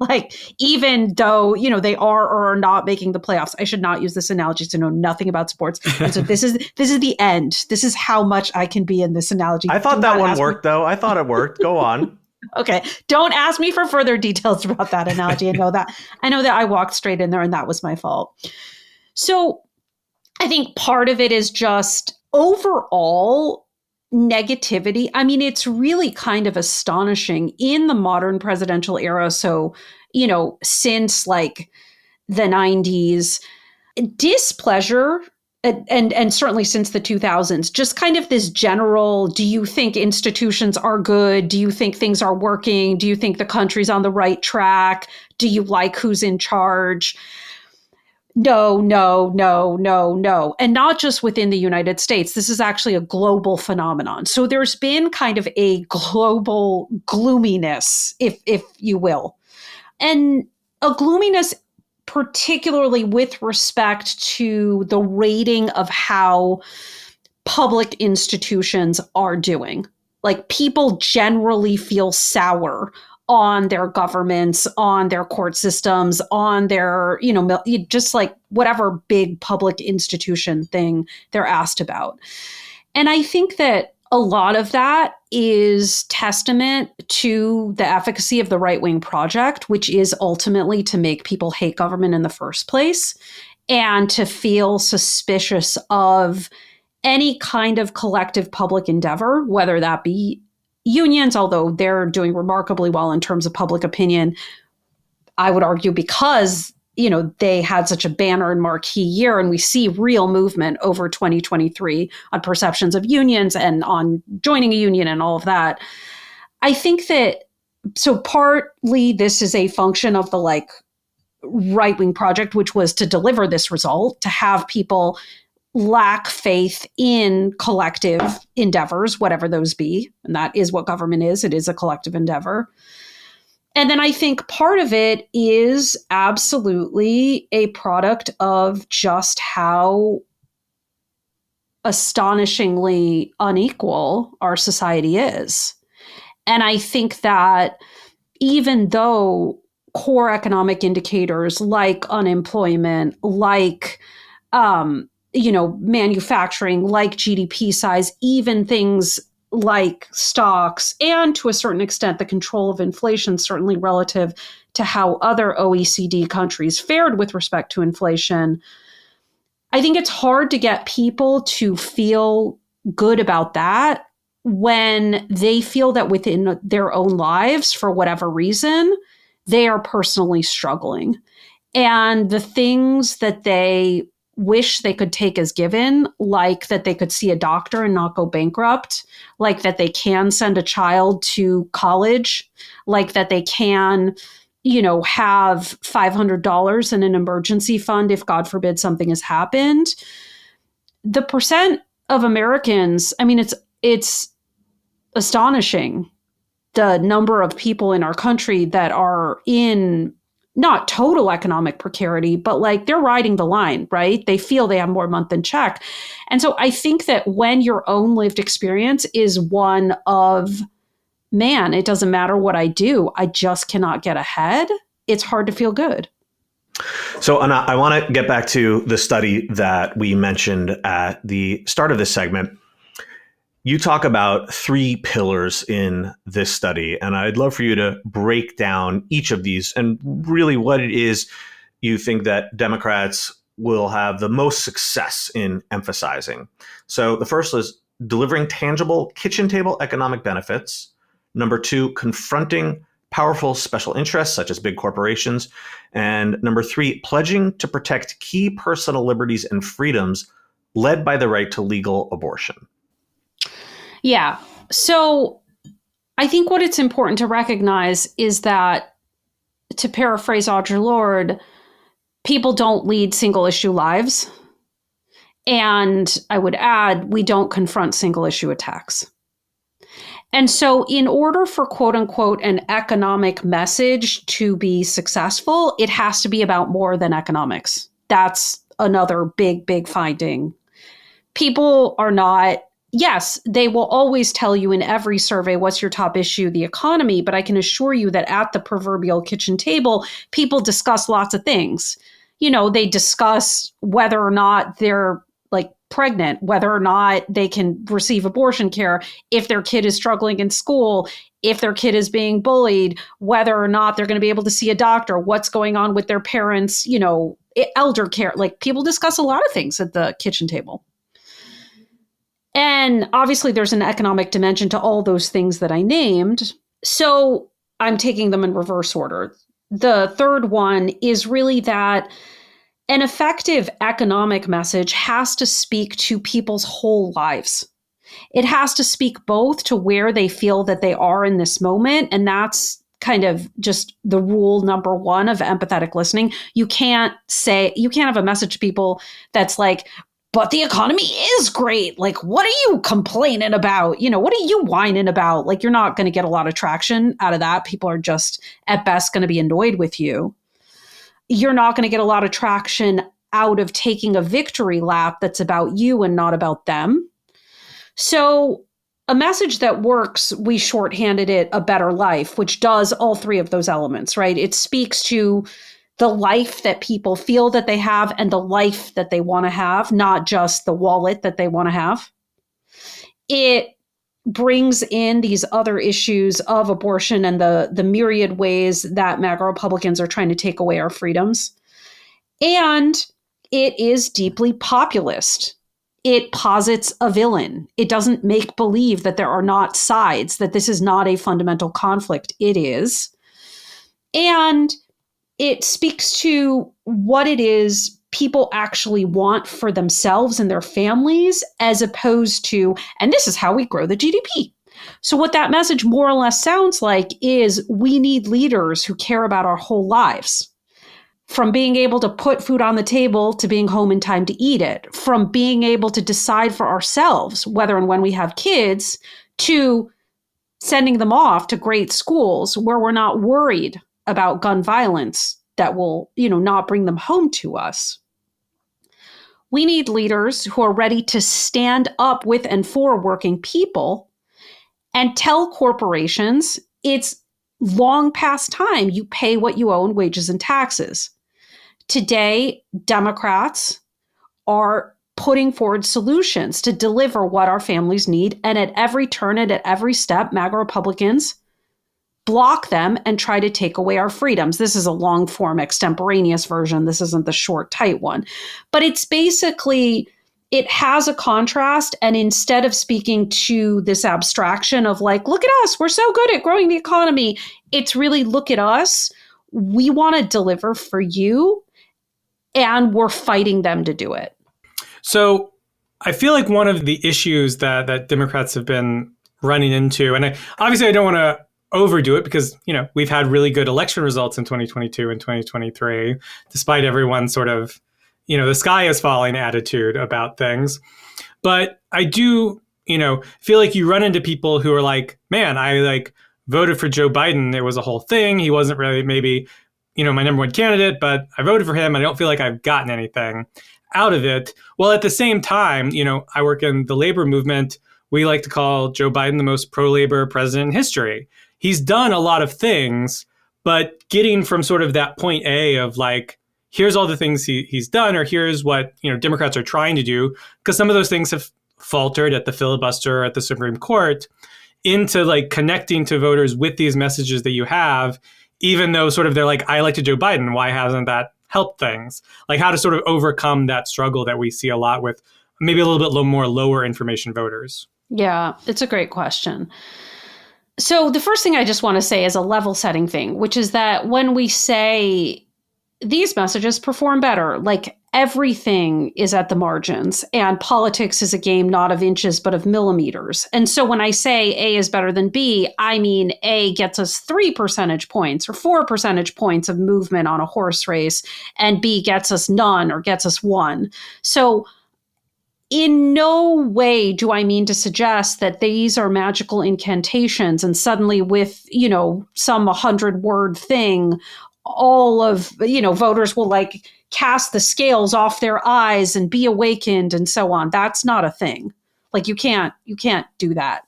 Like, even though, they are or are not making the playoffs. I should not use this analogy to know nothing about sports. And so this is the end. This is how much I can be in this analogy. I thought that one worked, though. I thought it worked. Go on. Okay. Don't ask me for further details about that analogy. I know that I walked straight in there and that was my fault. So I think part of it is just overall negativity. I mean, it's really kind of astonishing in the modern presidential era. So, since like the 90s, displeasure, and certainly since the 2000s, just kind of this general, do you think institutions are good? Do you think things are working? Do you think the country's on the right track? Do you like who's in charge? No. And not just within the United States. This is actually a global phenomenon. So there's been kind of a global gloominess, if you will. And a gloominess particularly with respect to the rating of how public institutions are doing. Like, people generally feel sour on their governments, on their court systems, on their, just like whatever big public institution thing they're asked about. And I think that a lot of that is testament to the efficacy of the right-wing project, which is ultimately to make people hate government in the first place and to feel suspicious of any kind of collective public endeavor, whether that be unions, although they're doing remarkably well in terms of public opinion, I would argue because, they had such a banner and marquee year, and we see real movement over 2023 on perceptions of unions and on joining a union and all of that. I think that, so partly this is a function of the right-wing project, which was to deliver this result, to have people lack faith in collective endeavors, whatever those be. And that is what government is. It is a collective endeavor. And then I think part of it is absolutely a product of just how astonishingly unequal our society is. And I think that even though core economic indicators like unemployment, like manufacturing, like GDP size, even things like stocks, and to a certain extent, the control of inflation, certainly relative to how other OECD countries fared with respect to inflation. I think it's hard to get people to feel good about that when they feel that within their own lives, for whatever reason, they are personally struggling. And the things that they wish they could take as given, like that they could see a doctor and not go bankrupt, like that they can send a child to college, like that they can, have $500 in an emergency fund if, God forbid, something has happened. The percent of Americans, it's astonishing, the number of people in our country that are in not total economic precarity, but they're riding the line, right? They feel they have more month in check. And so I think that when your own lived experience is one of, man, it doesn't matter what I do, I just cannot get ahead, it's hard to feel good. So, Anat, I want to get back to the study that we mentioned at the start of this segment. You talk about 3 pillars in this study, and I'd love for you to break down each of these and really what it is you think that Democrats will have the most success in emphasizing. So the first is delivering tangible kitchen table economic benefits. Number 2, confronting powerful special interests such as big corporations. And number 3, pledging to protect key personal liberties and freedoms led by the right to legal abortion. Yeah. So I think what it's important to recognize is that, to paraphrase Audre Lorde, people don't lead single issue lives. And I would add, we don't confront single issue attacks. And so in order for, quote unquote, an economic message to be successful, it has to be about more than economics. That's another big, big finding. People are not, yes, they will always tell you in every survey, what's your top issue, the economy. But I can assure you that at the proverbial kitchen table, people discuss lots of things. They discuss whether or not they're pregnant, whether or not they can receive abortion care, if their kid is struggling in school, if their kid is being bullied, whether or not they're going to be able to see a doctor, what's going on with their parents, elder care. People discuss a lot of things at the kitchen table. And obviously there's an economic dimension to all those things that I named. So I'm taking them in reverse order. The third one is really that an effective economic message has to speak to people's whole lives. It has to speak both to where they feel that they are in this moment. And that's kind of just the rule number 1 of empathetic listening. You can't have a message to people that's but the economy is great. What are you complaining about? What are you whining about? You're not going to get a lot of traction out of that. People are just at best going to be annoyed with you. You're not going to get a lot of traction out of taking a victory lap that's about you and not about them. So a message that works, we shorthanded it a better life, which does all three of those elements, right? It speaks to the life that people feel that they have and the life that they want to have, not just the wallet that they want to have. It brings in these other issues of abortion and the myriad ways that MAGA Republicans are trying to take away our freedoms. And it is deeply populist. It posits a villain. It doesn't make believe that there are not sides, that this is not a fundamental conflict. It is. And it speaks to what it is people actually want for themselves and their families, as opposed to, and this is how we grow the GDP. So what that message more or less sounds like is we need leaders who care about our whole lives. From being able to put food on the table to being home in time to eat it, from being able to decide for ourselves whether and when we have kids, to sending them off to great schools where we're not worried about gun violence that will, not bring them home to us. We need leaders who are ready to stand up with and for working people and tell corporations it's long past time you pay what you owe in wages and taxes. Today, Democrats are putting forward solutions to deliver what our families need. And at every turn and at every step, MAGA Republicans block them and try to take away our freedoms. This is a long form extemporaneous version. This isn't the short, tight one. But it's basically, it has a contrast. And instead of speaking to this abstraction of like, look at us, we're so good at growing the economy, it's really, look at us. We want to deliver for you. And we're fighting them to do it. So I feel like one of the issues that Democrats have been running into, and obviously I don't want to overdo it because, we've had really good election results in 2022 and 2023, despite everyone's sort of, the sky is falling attitude about things. But I do, feel like you run into people who are like, man, I voted for Joe Biden. It was a whole thing. He wasn't really maybe my number one candidate, but I voted for him. I don't feel like I've gotten anything out of it. Well, at the same time, I work in the labor movement. We like to call Joe Biden the most pro-labor president in history. He's done a lot of things, but getting from sort of that point A of like, here's all the things he's done, or here's what, Democrats are trying to do, because some of those things have faltered at the filibuster, at the Supreme Court, into like connecting to voters with these messages that you have, even though sort of they're like, I elected Joe Biden. Why hasn't that helped things? Like how to sort of overcome that struggle that we see a lot with maybe a little bit more lower information voters. Yeah, it's a great question. So the first thing I just want to say is a level setting thing, which is that when we say these messages perform better, like everything is at the margins and politics is a game not of inches, but of millimeters. And so when I say A is better than B, I mean A gets us 3 percentage points or 4 percentage points of movement on a horse race, and B gets us none or gets us 1. So in no way do I mean to suggest that these are magical incantations and suddenly with, some 100-word thing, all of, voters will like cast the scales off their eyes and be awakened and so on. That's not a thing. Like you can't do that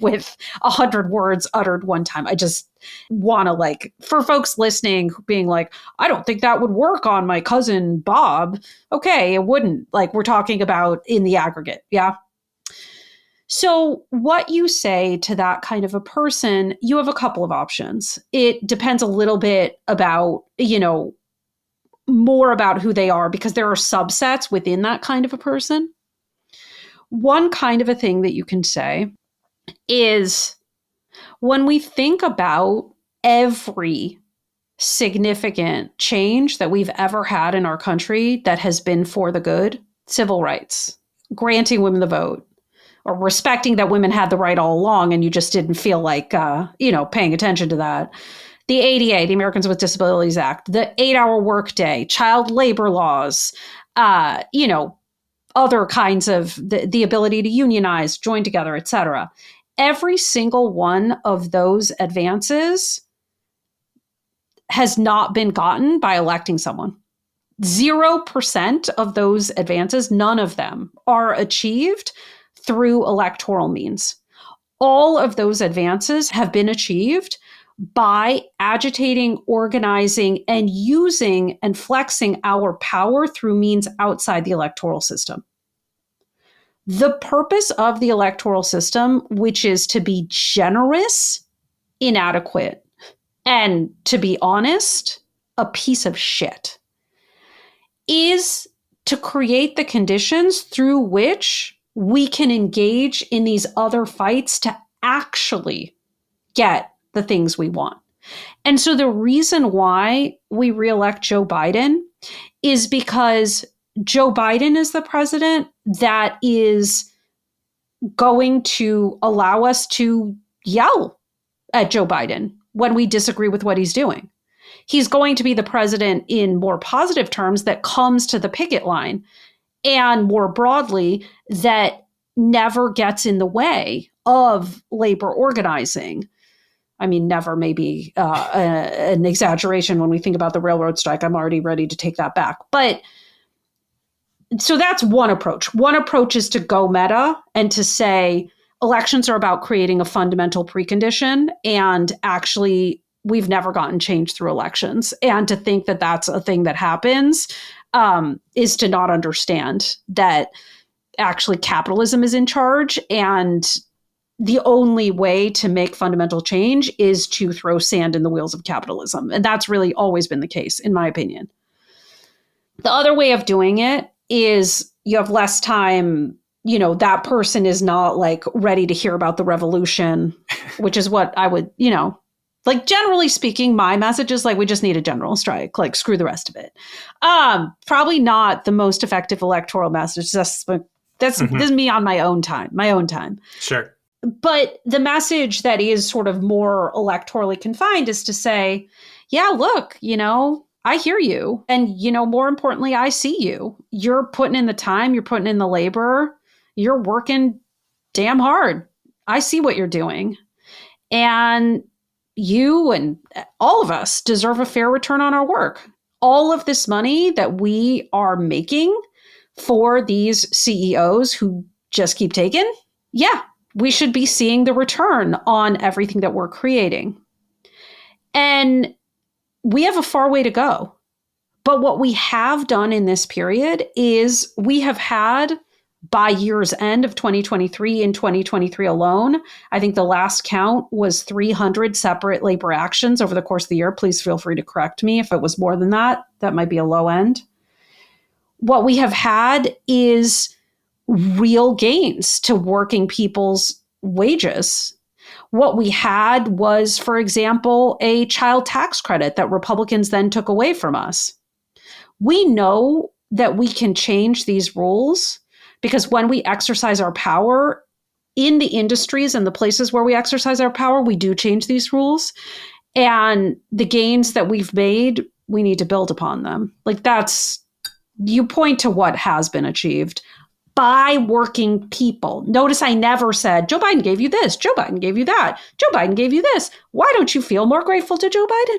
with 100 words uttered one time. I just want to for folks listening being like, I don't think that would work on my cousin Bob. Okay, it wouldn't. We're talking about in the aggregate. Yeah. So what you say to that kind of a person, you have a couple of options. It depends a little bit about, more about who they are, because there are subsets within that kind of a person. One kind of a thing that you can say is when we think about every significant change that we've ever had in our country that has been for the good, civil rights, granting women the vote, or respecting that women had the right all along and you just didn't feel like, paying attention to that. The ADA, the Americans with Disabilities Act, the 8-hour workday, child labor laws, other kinds of the ability to unionize, join together, et cetera. Every single one of those advances has not been gotten by electing someone. 0% of those advances, none of them are achieved through electoral means. All of those advances have been achieved by agitating, organizing, and using and flexing our power through means outside the electoral system. The purpose of the electoral system, which is to be generous, inadequate, and to be honest, a piece of shit, is to create the conditions through which we can engage in these other fights to actually get the things we want. And so the reason why we reelect Joe Biden is because Joe Biden is the president that is going to allow us to yell at Joe Biden when we disagree with what he's doing. He's going to be the president in more positive terms that comes to the picket line, and more broadly, that never gets in the way of labor organizing. I mean, never may be an exaggeration when we think about the railroad strike. I'm already ready to take that back. But so that's one approach. One approach is to go meta and to say elections are about creating a fundamental precondition, and actually we've never gotten change through elections. And to think that that's a thing that happens is to not understand that actually capitalism is in charge, and the only way to make fundamental change is to throw sand in the wheels of capitalism. And that's really always been the case, in my opinion. The other way of doing it is you have less time. You know, that person is not like ready to hear about the revolution, which is what I would, like generally speaking, my message is like, we just need a general strike, like screw the rest of it. Probably not the most effective electoral message. That's this is me on my own time. Sure. But the message that is sort of more electorally confined is to say, yeah, look, I hear you. And, more importantly, I see you. You're putting in the time, you're putting in the labor, you're working damn hard. I see what you're doing. And you and all of us deserve a fair return on our work. All of this money that we are making for these CEOs who just keep taking, yeah, we should be seeing the return on everything that we're creating. And we have a far way to go. But what we have done in this period is we have had, by year's end of 2023, in 2023 alone, I think the last count was 300 separate labor actions over the course of the year. Please feel free to correct me if it was more than that. That might be a low end. What we have had is real gains to working people's wages. What we had was, for example, a child tax credit that Republicans then took away from us. We know that we can change these rules because when we exercise our power in the industries and the places where we exercise our power, we do change these rules. And the gains that we've made, we need to build upon them. Like you point to what has been achieved by working people. Notice I never said, Joe Biden gave you this, Joe Biden gave you that, Joe Biden gave you this. Why don't you feel more grateful to Joe Biden?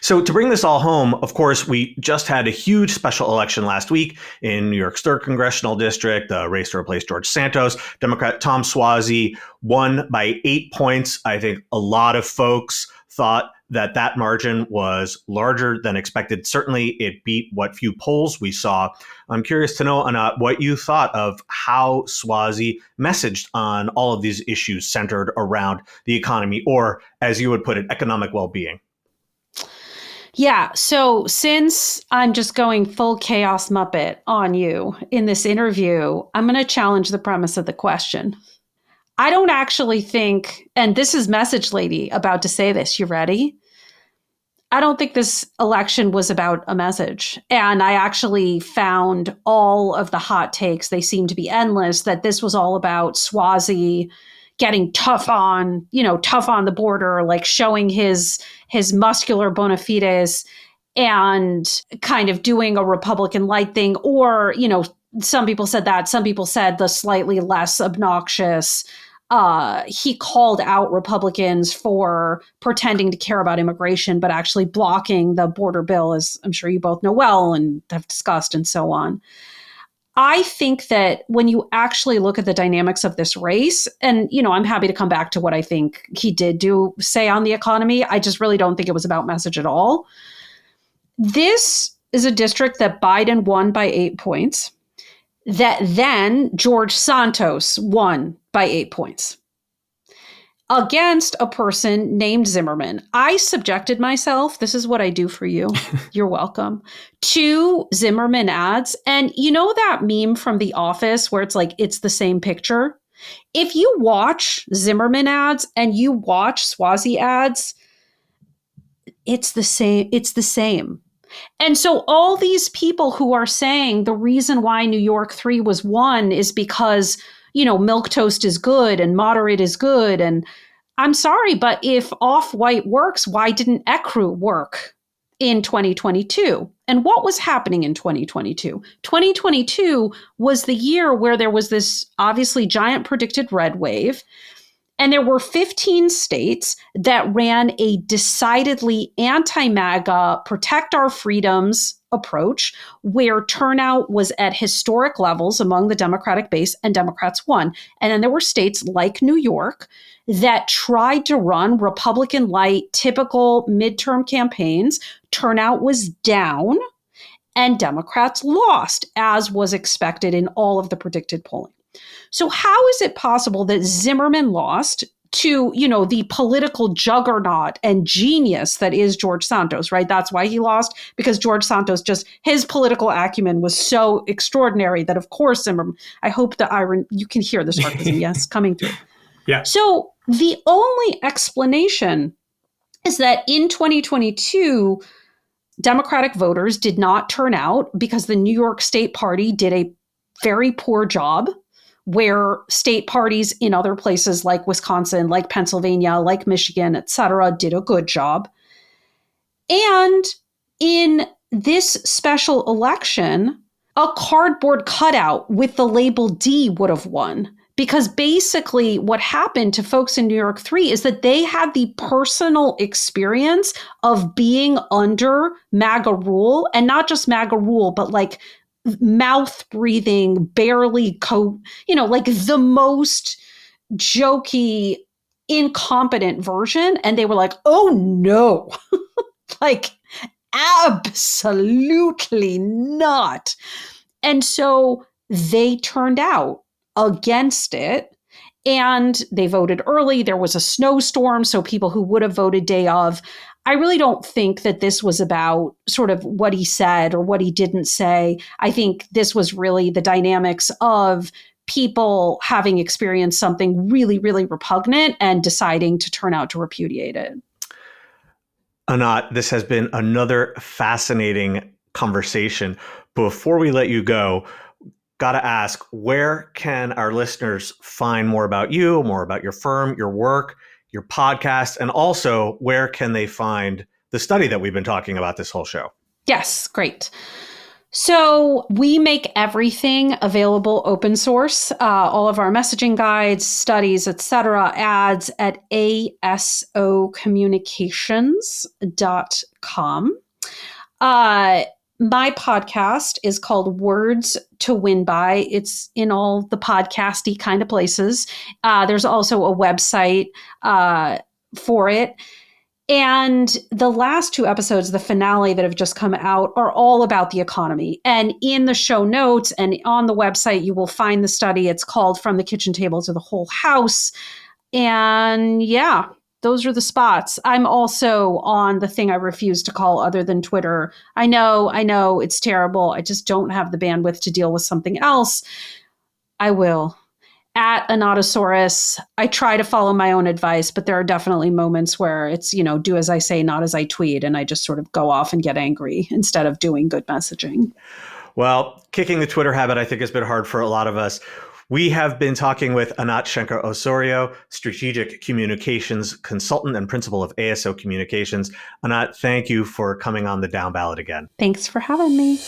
So to bring this all home, of course, we just had a huge special election last week in New York's 3rd Congressional District, the race to replace George Santos. Democrat Tom Suozzi won by 8 points. I think a lot of folks thought that margin was larger than expected. Certainly, it beat what few polls we saw. I'm curious to know, Anat, what you thought of how Suozzi messaged on all of these issues centered around the economy, or, as you would put it, economic well-being. Yeah. So since I'm just going full chaos Muppet on you in this interview, I'm going to challenge the premise of the question. I don't actually think, and this is Message Lady about to say this, you ready? I don't think this election was about a message. And I actually found all of the hot takes, they seem to be endless, that this was all about Suozzi getting tough on the border, like showing his muscular bona fides and kind of doing a Republican light thing. Or, some people said that, some people said the slightly less obnoxious. He called out Republicans for pretending to care about immigration, but actually blocking the border bill, as I'm sure you both know well and have discussed and so on. I think that when you actually look at the dynamics of this race, and, I'm happy to come back to what I think he did say on the economy. I just really don't think it was about message at all. This is a district that Biden won by 8 points, that then George Santos won by 8 points against a person named Zimmerman. I subjected myself, this is what I do for you, you're welcome, to Zimmerman ads. And you know that meme from The Office where it's like, it's the same picture? If you watch Zimmerman ads and you watch Swazi ads, it's the same. It's the same. And so all these people who are saying the reason why New York 3 was won is because, milk toast is good and moderate is good. And I'm sorry, but if off-white works, why didn't ecru work in 2022? And what was happening in 2022? 2022 was the year where there was this obviously giant predicted red wave. And there were 15 states that ran a decidedly anti-MAGA, protect our freedoms approach, where turnout was at historic levels among the Democratic base, and Democrats won. And then there were states like New York that tried to run Republican light, typical midterm campaigns. Turnout was down, and Democrats lost, as was expected in all of the predicted polling. So how is it possible that Zimmerman lost to, the political juggernaut and genius that is George Santos, right? That's why he lost, because George Santos his political acumen was so extraordinary that, of course, Zimmerman, I hope you can hear the sarcasm, yes, coming through. Yeah. So the only explanation is that in 2022, Democratic voters did not turn out because the New York State Party did a very poor job, where state parties in other places like Wisconsin, like Pennsylvania, like Michigan, et cetera, did a good job. And in this special election, a cardboard cutout with the label D would have won. Because basically what happened to folks in New York 3 is that they had the personal experience of being under MAGA rule, and not just MAGA rule, but like mouth breathing, barely like the most jokey, incompetent version. And they were like, oh no, like absolutely not. And so they turned out against it, and they voted early. There was a snowstorm, so people who would have voted day of. I really don't think that this was about sort of what he said or what he didn't say. I think this was really the dynamics of people having experienced something really, really repugnant and deciding to turn out to repudiate it. Anat, this has been another fascinating conversation. Before we let you go, got to ask, where can our listeners find more about you, more about your firm, your work, your podcast, and also where can they find the study that we've been talking about this whole show? Yes, great. So we make everything available open source, all of our messaging guides, studies, etc., ads at asocommunications.com. My podcast is called Words to Win By. It's in all the podcasty kind of places. There's also a website for it. And the last 2 episodes, the finale that have just come out, are all about the economy. And in the show notes and on the website, you will find the study. It's called From the Kitchen Table to the Whole House. And yeah, those are the spots. I'm also on the thing I refuse to call other than Twitter. I know, it's terrible. I just don't have the bandwidth to deal with something else. I will. At Anatosaurus, I try to follow my own advice, but there are definitely moments where it's, do as I say, not as I tweet. And I just sort of go off and get angry instead of doing good messaging. Well, kicking the Twitter habit, I think, has been hard for a lot of us. We have been talking with Anat Shenker-Osorio, strategic communications consultant and principal of ASO Communications. Anat, thank you for coming on the Downballot again. Thanks for having me.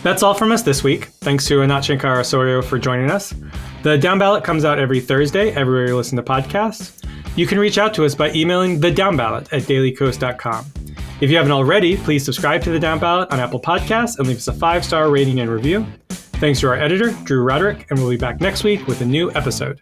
That's all from us this week. Thanks to Anat Shenker-Osorio for joining us. The Downballot comes out every Thursday, everywhere you listen to podcasts. You can reach out to us by emailing thedownballot@dailycoast.com. If you haven't already, please subscribe to the Downballot on Apple Podcasts and leave us a 5-star rating and review. Thanks to our editor, Drew Roderick, and we'll be back next week with a new episode.